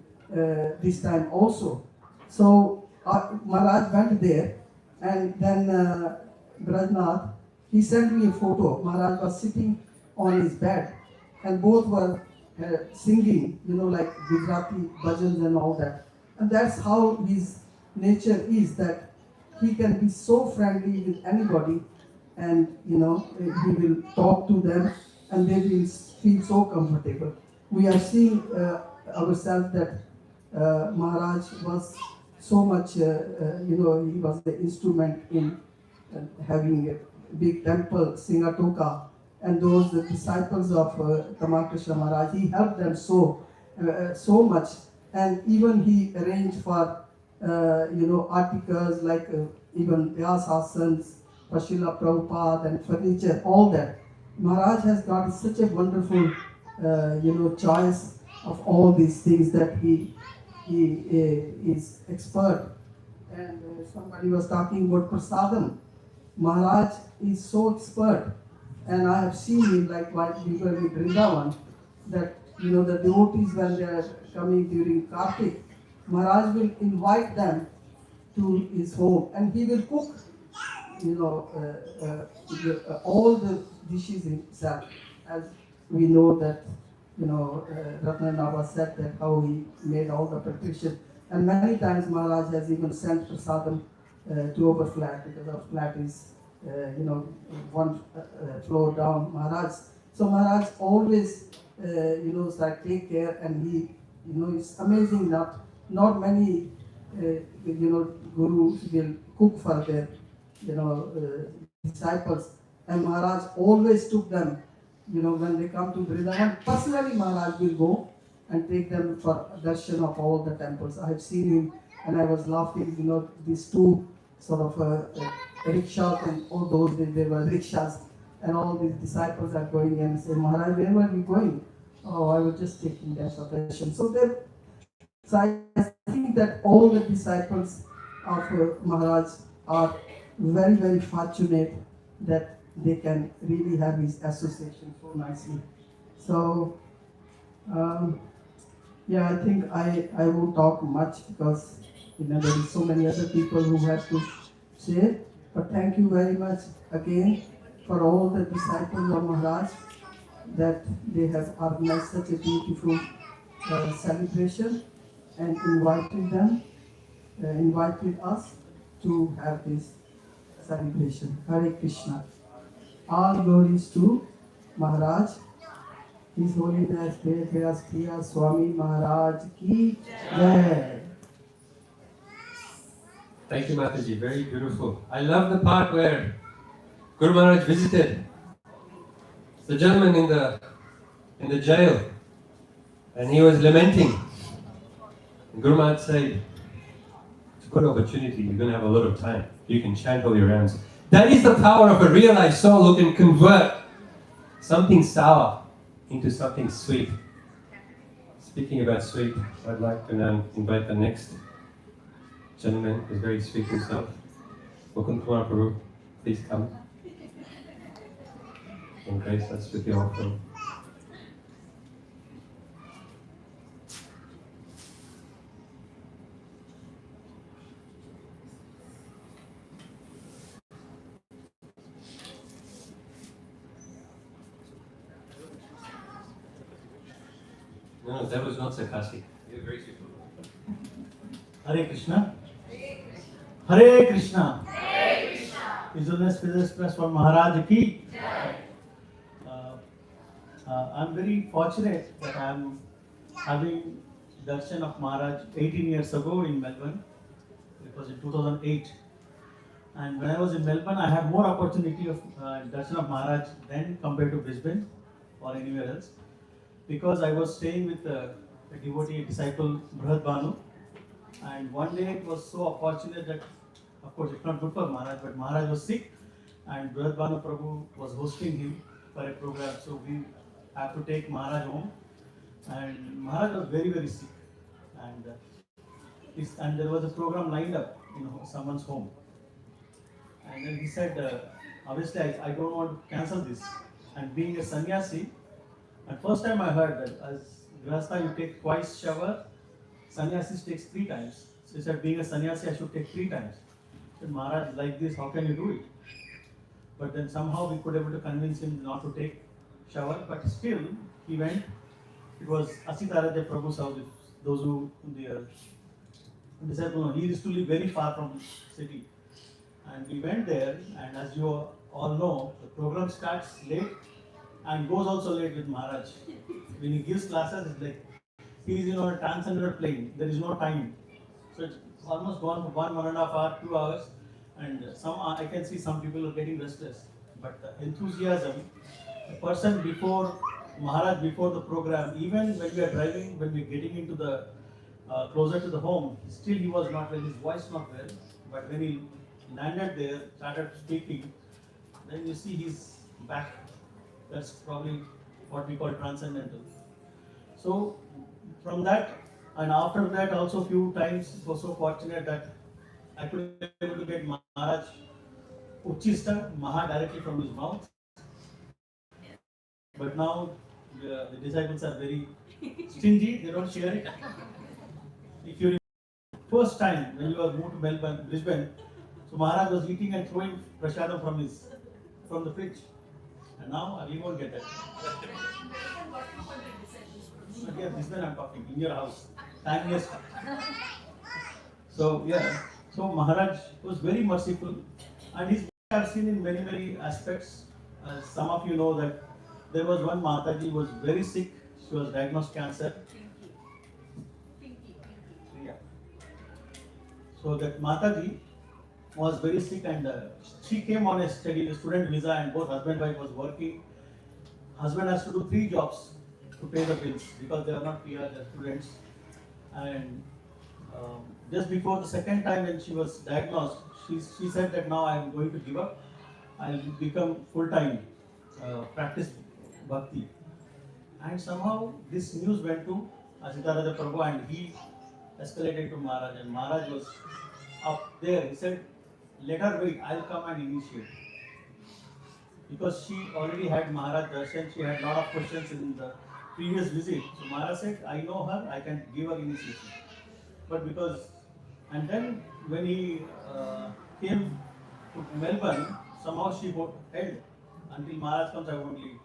this time also." So Maharaj went there, and then Brajnath, he sent me a photo. Maharaj was sitting on his bed, and both were singing, like Gujarati bhajans and all that. And that's how his nature is, that he can be so friendly with anybody, and he will talk to them, and they will feel so comfortable. We are seeing ourselves that Maharaj was so much, he was the instrument in having a big temple, Singatoka, and those disciples of Krishna Maharaj, he helped them so much. And even he arranged for articles like even Vyasa for Srila Prabhupada, and furniture, all that. Maharaj has got such a wonderful, choice of all these things, that he is expert. And somebody was talking about prasadam. Maharaj is so expert, and I have seen him, like while we were in Vrindavan, that the devotees, when they are coming during Kartik, Maharaj will invite them to his home, and he will cook, all the dishes himself. As we know that, Ratna Nava said that how he made all the preparation. And many times Maharaj has even sent prasadam to our flat, because our flat is, one floor down Maharaj. So Maharaj always, take care, and he, it's amazing that not many, gurus will cook for their, disciples. And Maharaj always took them, when they come to Vrindavan, personally Maharaj will go and take them for darshan of all the temples. I have seen him, and I was laughing, these two sort of rickshaws, and all those days they were rickshaws, and all these disciples are going and say, "Maharaj, where were you going?" "Oh, I was just taking them for darshan." So So I think that all the disciples of Maharaj are very, very fortunate that they can really have his association so nicely. So, yeah, I think I won't talk much because there is so many other people who have to share. But thank you very much again for all the disciples of Maharaj that they have organized such a beautiful celebration and invited us to have this celebration. Hare Krishna. All glories to Maharaj, His Holiness Vedavyasapriya Swami Maharaj ki Jai. Thank you, Mataji. Very beautiful. I love the part where Guru Maharaj visited the gentleman in the jail, and he was lamenting. And Guru Maharaj said, "It's a good opportunity. You're going to have a lot of time. You can chant all your rounds." That is the power of a realized soul who can convert something sour into something sweet. Speaking about sweet, I'd like to now invite the next gentleman who's very sweet himself. Welcome to Prabhu. Please come and grace us with your offering. No, that was not sarcastic. You're very sweet. Hare Krishna. Hare Krishna. His Holiness Vedavyasapriya Swami Maharaj ki. I'm very fortunate that I'm having darshan of Maharaj 18 years ago in Melbourne. It was in 2008. And when I was in Melbourne, I had more opportunity of darshan of Maharaj than compared to Brisbane or anywhere else. Because I was staying with a devotee, disciple, Brihad Banu. And one day it was so fortunate that, of course, it's not good for Maharaj, but Maharaj was sick and Brihad Banu Prabhu was hosting him for a program. So we had to take Maharaj home. And Maharaj was very, very sick. And there was a program lined up in someone's home. And then he said, obviously, I don't want to cancel this. And being a sannyasi, and first time I heard that as Vyasa you take twice shower, sannyasis takes 3 times. So he said, being a sannyasi, I should take 3 times. I said, Maharaj, like this, how can you do it? But then somehow we could able to convince him not to take shower, but still he went. It was Asitaraja Prabhu's house, those who the disciple know. He used to live very far from the city. And we went there, and as you all know, the program starts late and goes also late with Maharaj. When he gives classes, it's like he is on a transcendental plane. There is no time. So it's almost gone for 1.5 hours, 2 hours, and I can see some people are getting restless. But the enthusiasm, the person before Maharaj, before the program, even when we are driving, when we are getting into the closer to the home, still he was not well, his voice not well. But when he landed there, started speaking, then you see he's back. That's probably what we call transcendental. So from that, and after that also few times, it was so fortunate that I could be able to get Maharaj Uchista, Maha directly from his mouth. But now the disciples are very stingy, they don't share it. If you remember, first time when you were moved to Melbourne, Brisbane, so Maharaj was eating and throwing prasadam from the fridge. And now we won't get that. But yeah, Brisbane I'm talking, in your house. Timeless. So yeah, so Maharaj was very merciful. And his I've seen in many, many aspects. Some of you know that there was one Mataji who was very sick. She was diagnosed cancer. Yeah. So that Mataji was very sick and she came on a student visa and both husband and wife was working. Husband has to do 3 jobs to pay the bills because they are not PR, they are students. And just before the second time when she was diagnosed, she said that now I am going to give up. I will become full-time practice bhakti. And somehow this news went to Asitaraja Prabhu and he escalated to Maharaj, and Maharaj was up there. He said, let her wait, I'll come and initiate. Because she already had Maharaj darshan, she had a lot of questions in the previous visit. So Maharaj said, I know her, I can give her initiation. But because, and then when he came to Melbourne, somehow she held until Maharaj comes, I won't leave.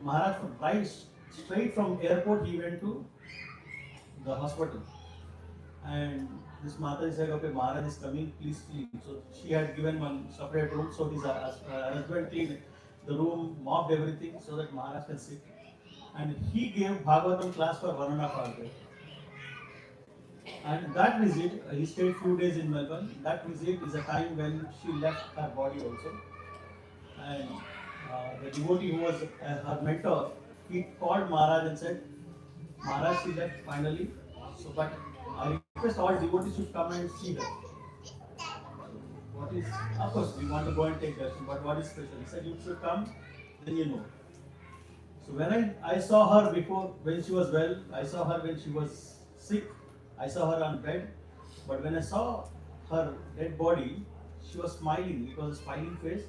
Maharaj right straight from airport, he went to the hospital. And this Mata said, okay, Maharaj is coming, please sleep. So she had given one separate room, so his husband cleaned the room, mopped everything so that Maharaj can sit. And he gave Bhagavatam class for 1.5 hours. And that visit, he stayed few days in Melbourne. That visit is a time when she left her body also. And the devotee who was her mentor, he called Maharaj and said, Maharaj, she left finally. So, but I request all devotees should come and see her. What is, of course, we want to go and take darshan, but what is special? He said, you should come, then you know. So when I saw her before, when she was well, I saw her when she was sick, I saw her on bed, but when I saw her dead body, she was smiling. It was a smiling face,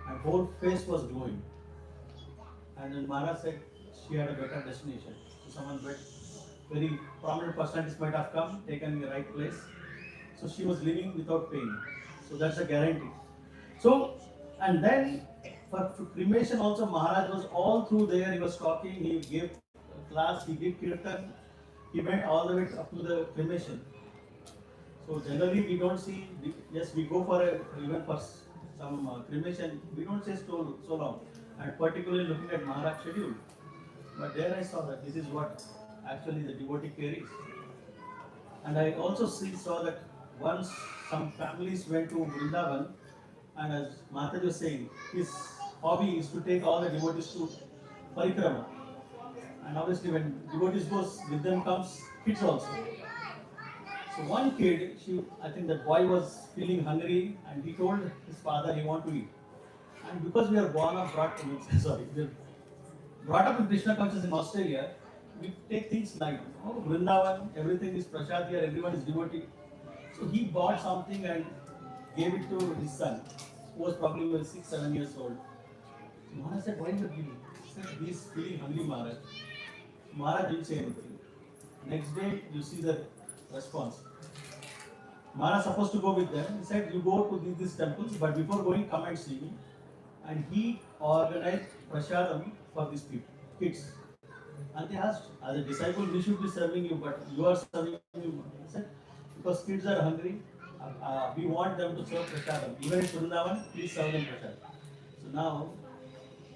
and whole face was glowing. And then Maharaj said she had a better destination. So someone very prominent personalities might have come, taken the right place. So she was living without pain. So that's a guarantee. So, and then for cremation also, Maharaj was all through there. He was talking, he gave class, he did kirtan. He went all the way up to the cremation. So generally we don't see, yes, we go for even for some cremation, we don't say so long. And particularly looking at Maharaj schedule. But there I saw that this is what actually the devotee carries. And I also saw that once some families went to Vrindavan, and as Mataji was saying, his hobby is to take all the devotees to parikrama. And obviously when devotees goes, with them comes kids also. So one kid, I think that boy was feeling hungry, and he told his father he want to eat. And because we are brought up in Krishna consciousness in Australia, we take things like, Vrindavan, everything is prasad here, everyone is devotee. So he bought something and gave it to his son, who was probably 6-7 years old. So Maharaj said, why are you giving? He said, he is feeling hungry, Maharaj. Maharaj didn't say anything. Next day, you see the response. Maharaj supposed to go with them. He said, you go to these temples, but before going, come and see me. And he organized prasadam for these people, kids. And they asked, as a disciple, we should be serving you, but you are serving you. He said, because kids are hungry, we want them to serve prasadam. Even in Vrindavan, please serve them prasadam. So now,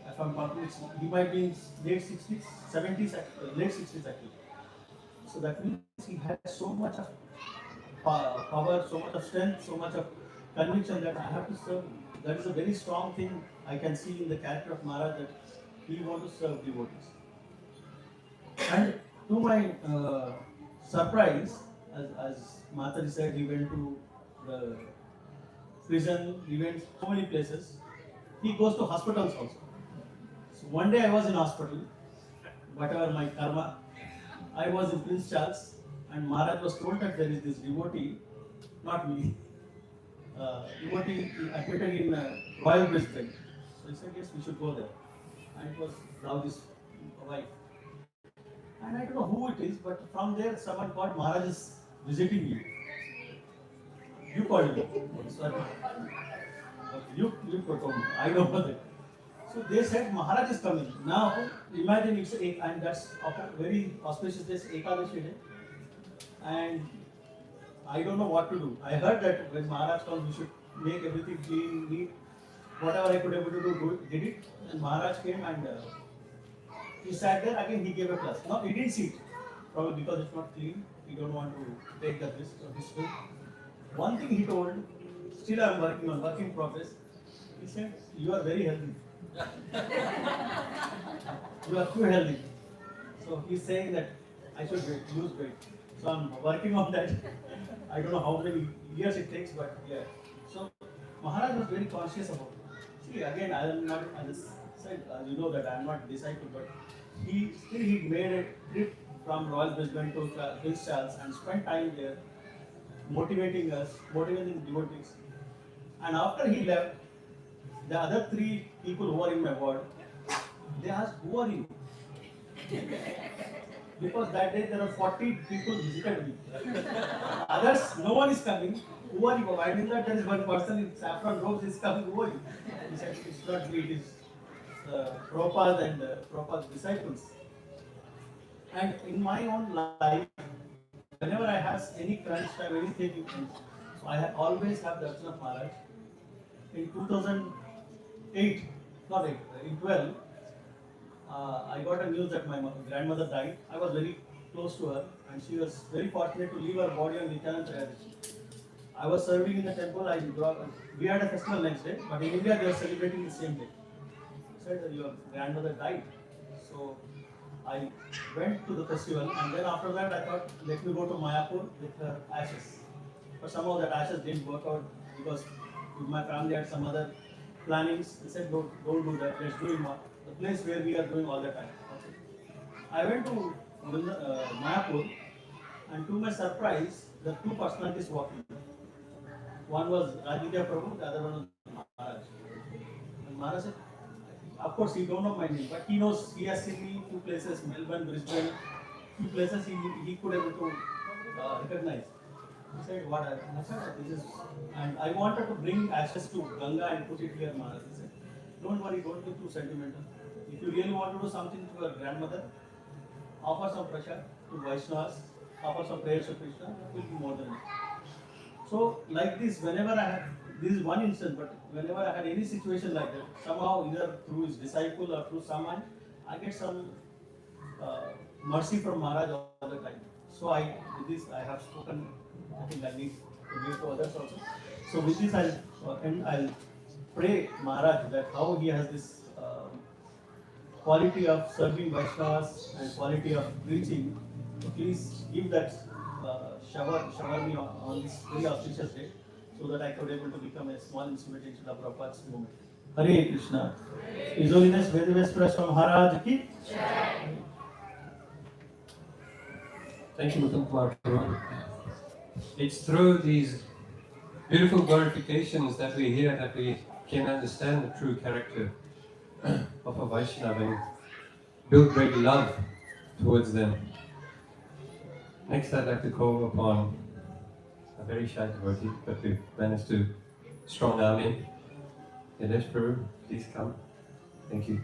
if I'm talking, he might be in late 60s, 70s, late 60s actually. So that means he has so much of power, so much of strength, so much of conviction that I have to serve. That is a very strong thing I can see in the character of Maharaj, that he wants to serve devotees. And to my surprise, as Mataji said, he went to the prison, he went so many places. He goes to hospitals also. So one day I was in hospital, whatever my karma, I was in Prince Charles, and Maharaj was told that there is this devotee, not me, devotee admitted in Royal Brisbane. So he said, yes, we should go there. And it was Raudi's wife. And I don't know who it is, but from there someone called, Maharaj is visiting you. You called me. Sorry. You told me. I don't know that. So they said Maharaj is coming. Now imagine it's and that's a very auspicious day, Ekadashi day. And I don't know what to do. I heard that when Maharaj comes, we should make everything clean, neat. Whatever I could able to do, did it. And Maharaj came and he sat there. Again, he gave a class. No, he didn't sit. Probably because it's not clean. He don't want to take the risk of his food. One thing he told, still I am working on, work in progress. He said, you are very healthy. You are too healthy. So he's saying that I should lose weight. So I'm working on that. I don't know how many years it takes, but yeah. So Maharaj was very conscious about it. See, again, I am not, I just said, you know that I am not a disciple, but he made a trip from Royal Brisbane to Hills Charles and spent time there, motivating us, motivating devotees. And after he left, the other 3 people who were in my ward, they asked, "Who are you?" Because that day there were 40 people visited me. Others, no one is coming. Who are you? I mean that there is one person in saffron robes is coming. Who are you? He said, "It's not me. It is Prabhupada and Prabhupada's disciples." And in my own life, whenever I have any crunch time, anything, so I always have darshan of Maharaj. In 2008, not 8, in 12, I got a news that my grandmother died. I was very close to her, and she was very fortunate to leave her body on Nityananda Trayadashi. I was serving in the temple. We had a festival next day, but in India they were celebrating the same day. She said, "Your grandmother died." So I went to the festival, and then after that I thought, let me go to Mayapur with her ashes. But somehow that ashes didn't work out because my family had some other plannings. They said, don't do that. Let's do it the place where we are doing all the time. Okay. I went to Mayapur, and to my surprise, the 2 personalities walking. One was Radhika Prabhu, the other one was Maharaj. And Maharaj said, of course, he don't know my name, but he knows, he has seen me 2 places, Melbourne, Brisbane, 2 places he could able to recognize. He said, "What?" I said, "This is," and I wanted to bring ashes to Ganga and put it here, Maharaj. He said, "Don't worry, don't be too sentimental. If you really want to do something to your grandmother, offer some prasad to Vaishnavas, offer some prayers to Krishna, it will be more than enough." So, like this, whenever I had, this is one instance, but whenever I had any situation like that, somehow either through his disciple or through someone, I get some mercy from Maharaj all the time. So with this I have spoken. I think I need to give to others also. So with this I'll pray Maharaj that how he has this quality of serving Vaishnavas and quality of preaching. So please give that shower me on this very auspicious day, so that I could able to become a small instrument in Srila Prabhupada's movement. Hare Krishna. His Holiness Vedavyasapriya Swami Maharaj ki. Thank you, Muthu Kumar Prabhu. It's through these beautiful glorifications that we hear that we can understand the true character of a Vaishnava and build great love towards them. Next, I'd like to call upon a very shy devotee, but we've managed to strong arm him. Yadesh Prabhu, please come. Thank you.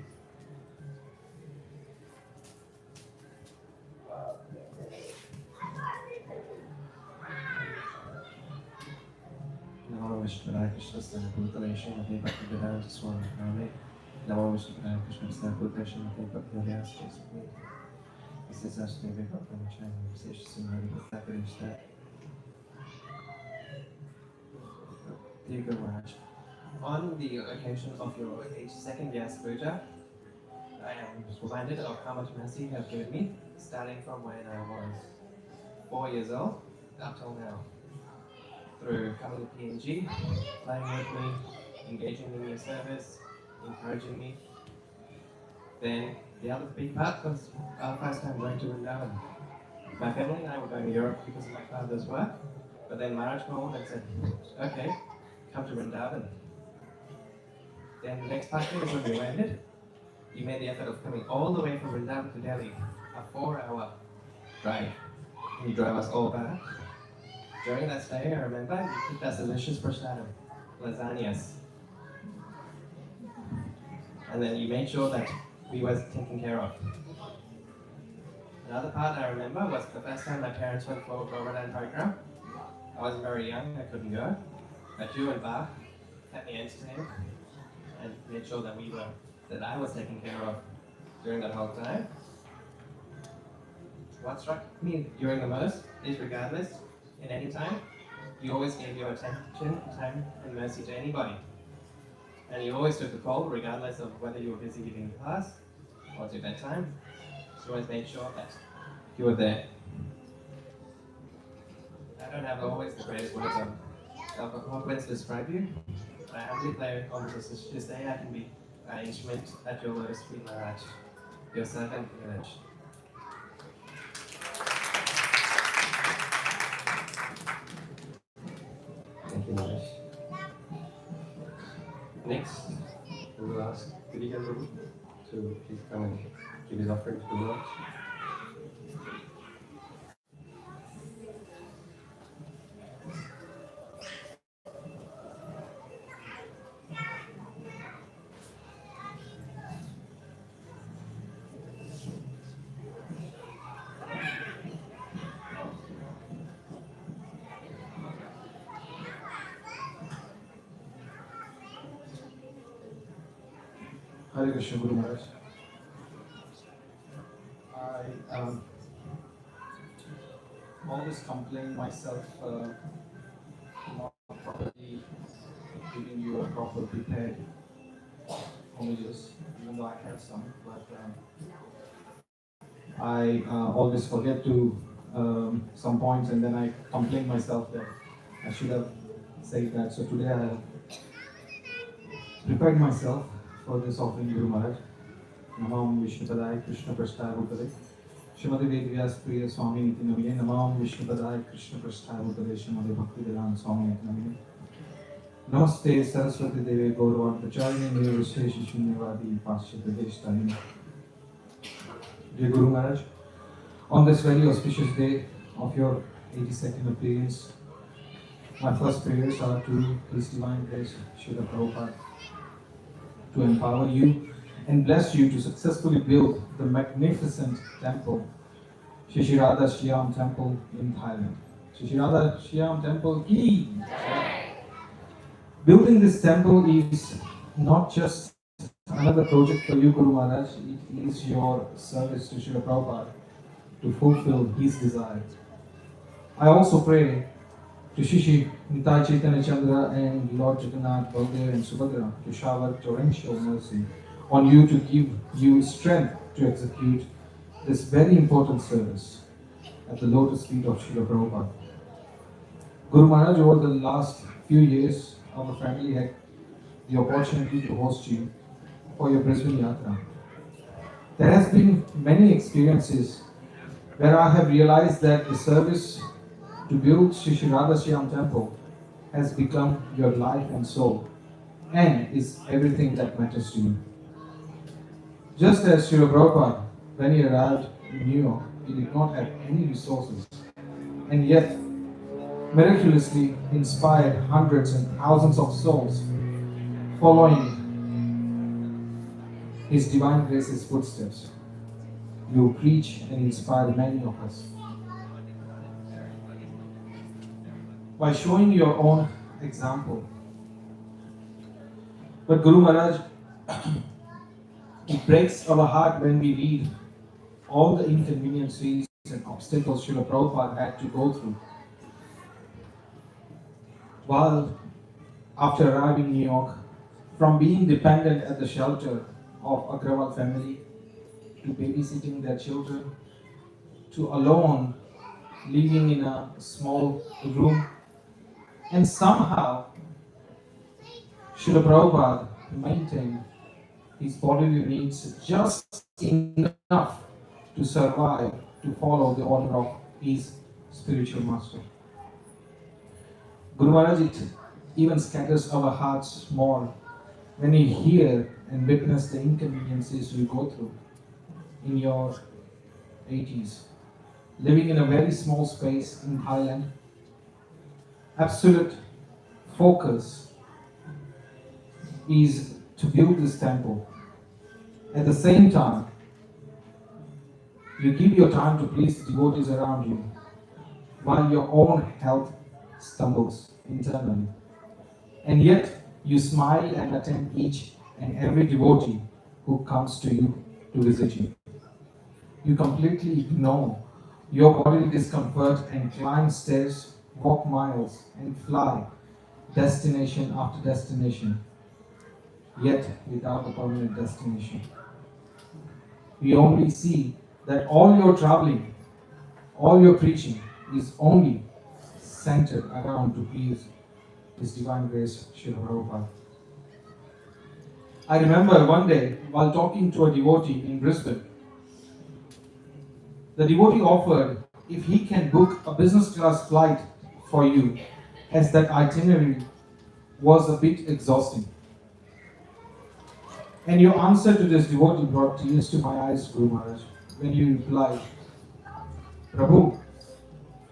Namo Vishnu Krishna Bhutale Srimati Bhaktivedanta Swami. Namo Vishnu Krishna Bhutale Srimati Bhaktivedanta. This is actually a big up from the channel. Session Sumari Bhaktivedanta. Dear Guru Maharaj, on the occasion of your 82nd Vyasa Puja, I am reminded of how much mercy you have given me, starting from when I was 4 years old up till now. Through coming to PNG, playing with me, engaging in your service, encouraging me. Then the other big part was our first time going to Vrindavan. My family and I were going to Europe because of my father's work, but then Maharaj called and said, "Okay, come to Vrindavan." Then the next part is when we landed. You made the effort of coming all the way from Vrindavan to Delhi, a 4-hour drive. You drove us all back. During that stay, I remember you cooked us delicious prasadam, lasagnas. And then you made sure that we were taken care of. Another part I remember was the first time my parents went for a Govardhan program. I was very young, I couldn't go. But you and Bach kept me entertained and made sure that I was taken care of during that whole time. What struck me during the most is regardless, in any time, you always gave your attention, time, and mercy to anybody. And you always took the call, regardless of whether you were busy giving class or to bedtime. You always made sure that you were there. I don't have always the greatest words of eloquence to describe you, but I humbly pray on this day I can be an instrument at your lotus feet, Maharaj, your servant village. you, Maharaj. Next, we will ask Vidika Prabhu to please come and give his offering to the Lord. Hare Krishna Guru Maharaj. I always complain myself not properly giving you a proper prepared homages, even though I have some, but I always forget to some points, and then I complain myself that I should have said that. So today I have prepared myself for this offering, Guru Maharaj. Namam Vishnupadaya Krishna Prasthaya Bhutale Srimati Vedavyasapriya Swami Niti Namine Namam Vishnupadaya Krishna Prasthaya Bhutale Srimati Bhaktivedanta Swami Niti Namine Namaste Saraswati Deve Gauravan Pracharine Nirvasheshi Shunyavadi Pasya Pradesh. Dear Guru Maharaj, on this very auspicious day of your 82nd appearance, my first prayers are to His Divine Grace, Srila Prabhupada, to empower you and bless you to successfully build the magnificent temple, Shri Radha Shyam Temple in Thailand. Shri Radha Shyam Temple ki. Building this temple is not just another project for you, Guru Maharaj. It is your service to Srila Prabhupada to fulfill his desires. I also pray to Shishi Nitai Chaitanya Chandra and Lord Jagannath, Baldev and Subhadra to shower torrential mercy on you to give you strength to execute this very important service at the lotus feet of Srila Prabhupada. Guru Maharaj, over the last few years, our family had the opportunity to host you for your Brisbane Yatra. There has been many experiences where I have realized that the service to build Shri Radha Shyam Temple has become your life and soul and is everything that matters to you. Just as Srila Prabhupada, when he arrived in New York, he did not have any resources, and yet miraculously inspired hundreds and thousands of souls following His Divine Grace's footsteps. You preach and inspire many of us by showing your own example. But Guru Maharaj, it breaks our heart when we read all the inconveniences and obstacles Srila Prabhupada had to go through while after arriving in New York, from being dependent at the shelter of Agrawal family to babysitting their children to alone living in a small room, and somehow Srila Prabhupada maintained his bodily needs just enough to survive, to follow the order of his spiritual master. Guru Maharaj, it even scatters our hearts more when you hear and witness the inconveniences you go through in your 80s, living in a very small space in Thailand. Absolute focus is to build this temple. At the same time, you give your time to please the devotees around you, while your own health stumbles internally. And yet, you smile and attend each and every devotee who comes to you to visit you. You completely ignore your bodily discomfort and climb stairs, walk miles, and fly destination after destination, yet without a permanent destination. We only see that all your traveling, all your preaching is only centered around to please His Divine Grace, Srila Prabhupada. I remember one day while talking to a devotee in Brisbane, the devotee offered if he can book a business class flight for you as that itinerary was a bit exhausting. And your answer to this devotee brought tears to my eyes, Guru Maharaj, when you replied, Prabhu,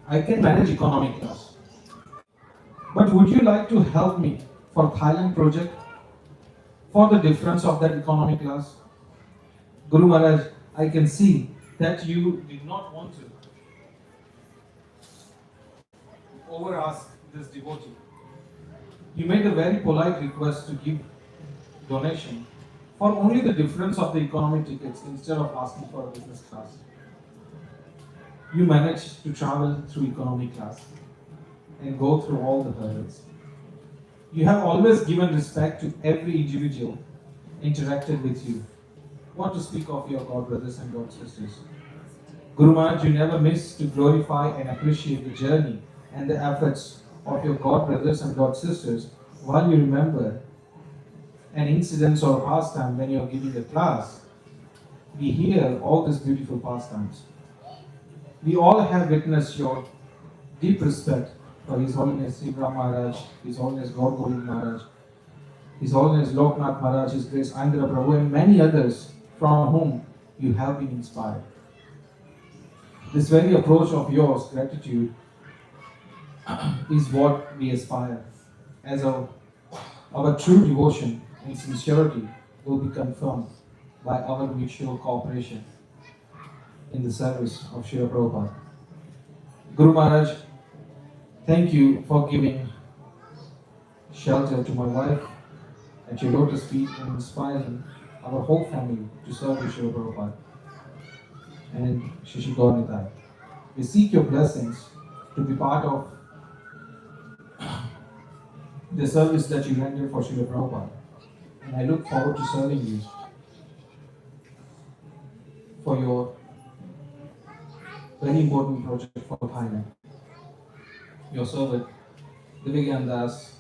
I can manage economy class. But would you like to help me for Thailand project for the difference of that economy class? Guru Maharaj, I can see that you did not want to over ask this devotee. You made a very polite request to give donation for only the difference of the economy tickets instead of asking for a business class. You managed to travel through economy class and go through all the hurdles. You have always given respect to every individual interacted with you. What to speak of your God brothers and God sisters. Guru Maharaj, you never miss to glorify and appreciate the journey and the efforts of your God brothers and God sisters while you remember an incident or pastime when you are giving a class. We hear all these beautiful pastimes. We all have witnessed your deep respect for His Holiness Srila Maharaj, His Holiness Gaur Govind Maharaj, His Holiness Loknath Maharaj, His Grace Andhra Prabhu, and many others from whom you have been inspired. This very approach of yours, gratitude, is what we aspire. As our true devotion and sincerity will be confirmed by our mutual cooperation in the service of Srila Prabhupada. Guru Maharaj, thank you for giving shelter to my wife at your lotus feet and inspiring our whole family to serve Srila Prabhupada and Shishi Gaur Nitai. We seek your blessings to be part of the service that you render for Srila Prabhupada. And I look forward to serving you for your very important project for Thailand. Your servant, Divya Das,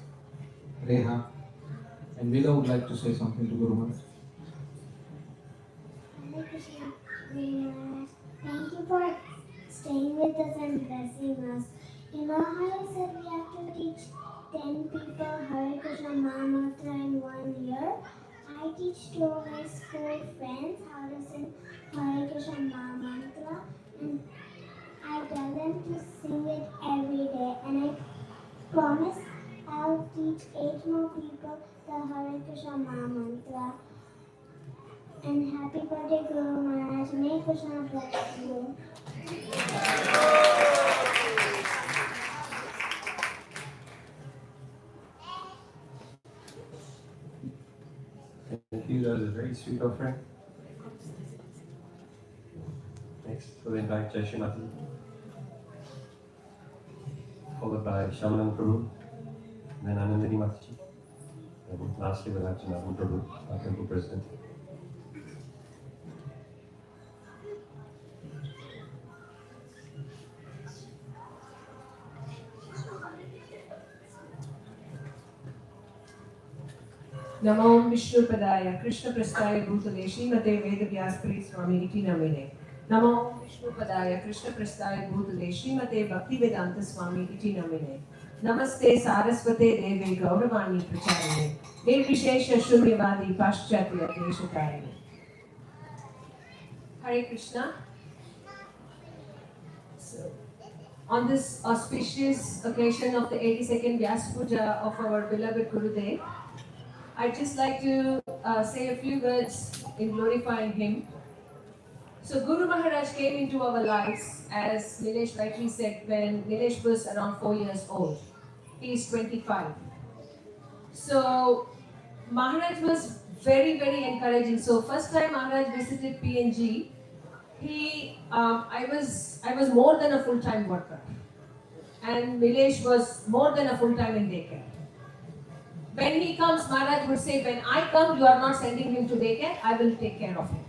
Reha, and Veda would like to say something to Guru Maharaj. Hare Krishna, Guru Maharaj. Thank you for staying with us and blessing us. You know how you said we have to teach 10 people Hare Krishna Mahamantra in 1 year? I teach 2 of my school friends how to sing Hare Krishna Mahamantra, and I tell them to sing it every day, and I promise I'll teach 8 more people the Hare Krishna Mahamantra. And happy birthday, Guru Maharaj. May Krishna bless you. Thank you, that was a very sweet offering. Next, we'll invite Jai Shrimati, followed by Shamanan Prabhu, then Anandini Mataji, and lastly we'll have Janatan Prabhu, our temple president. Namo Vishnu Padaya, Krishna Prasthaya Bhutale, Srimate Vedavyasapriya Swami iti namine. Namo Vishnu Padaya, Krishna Prasthaya Bhutale, Srimate Bhaktivedanta Swami iti namine. Namaste Saraswate Deve Gauravani Pracharine, Nirvishesha Shunyavadi Paschatya Deshakarine. Hare Krishna. So, on this auspicious occasion of the 82nd Vyasa Puja of our beloved Gurudev, I'd just like to say a few words in glorifying him. So Guru Maharaj came into our lives, as Nilesh rightly said, when Nilesh was around 4 years old. He is 25. So Maharaj was very, very encouraging. So first time Maharaj visited PNG, I was more than a full-time worker, and Nilesh was more than a full-time in daycare. When he comes, Maharaj would say, when I come, you are not sending him to daycare, I will take care of him.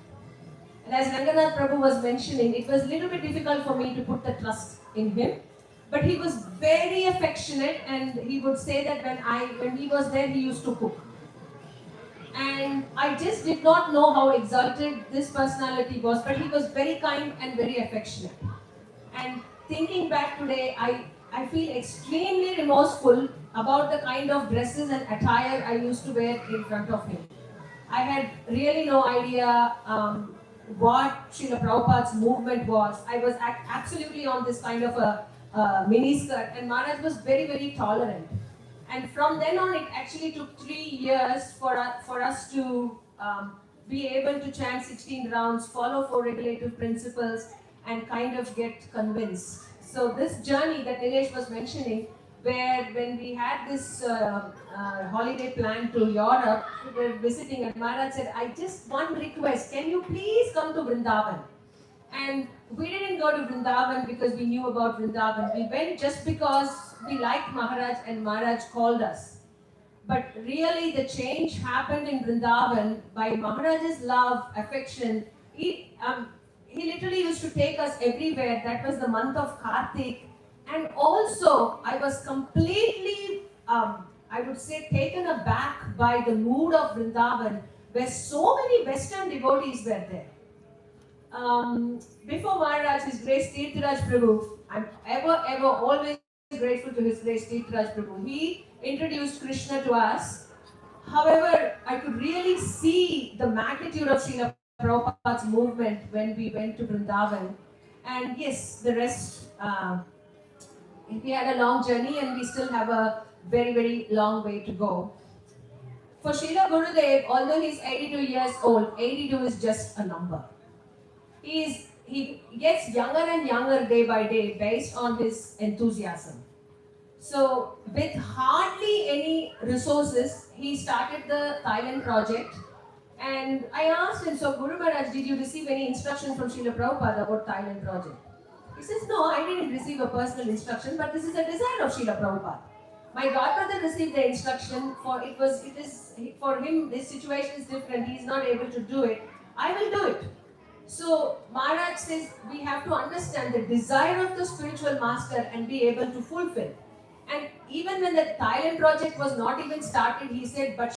And as Ranganath Prabhu was mentioning, it was a little bit difficult for me to put the trust in him. But he was very affectionate, and he would say that when he was there, he used to cook. And I just did not know how exalted this personality was, but he was very kind and very affectionate. And thinking back today, I feel extremely remorseful about the kind of dresses and attire I used to wear in front of him. I had really no idea what Srila Prabhupada's movement was. I was absolutely on this kind of a mini skirt, and Maharaj was very, very tolerant. And from then on, it actually took 3 years for us to be able to chant 16 rounds, follow 4 regulative principles, and kind of get convinced. So this journey that Nilesh was mentioning, where when we had this holiday plan to Europe, we were visiting, and Maharaj said, I just one request, can you please come to Vrindavan? And we didn't go to Vrindavan because we knew about Vrindavan. We went just because we liked Maharaj and Maharaj called us. But really the change happened in Vrindavan by Maharaj's love, affection. He literally used to take us everywhere. That was the month of Kartik. And also, I was completely, I would say, taken aback by the mood of Vrindavan, where so many Western devotees were there. Before Maharaj, His Grace Tirtharaj Prabhu, I'm ever, always grateful to His Grace Tirtharaj Prabhu. He introduced Krishna to us. However, I could really see the magnitude of Srila Prabhupada's movement when we went to Vrindavan. And yes, the rest, we had a long journey and we still have a very, very long way to go. For Srila Gurudev, although he's 82 years old, 82 is just a number. He gets younger and younger day by day based on his enthusiasm. So with hardly any resources, he started the Thailand project. And I asked him, so Guru Maharaj, did you receive any instruction from Srila Prabhupada about Thailand project? He says, no, I didn't receive a personal instruction, but this is a desire of Srila Prabhupada. My godbrother received the instruction, for him, this situation is different, he is not able to do it. I will do it. So Maharaj says, we have to understand the desire of the spiritual master and be able to fulfill. And even when the Thailand project was not even started, he said, but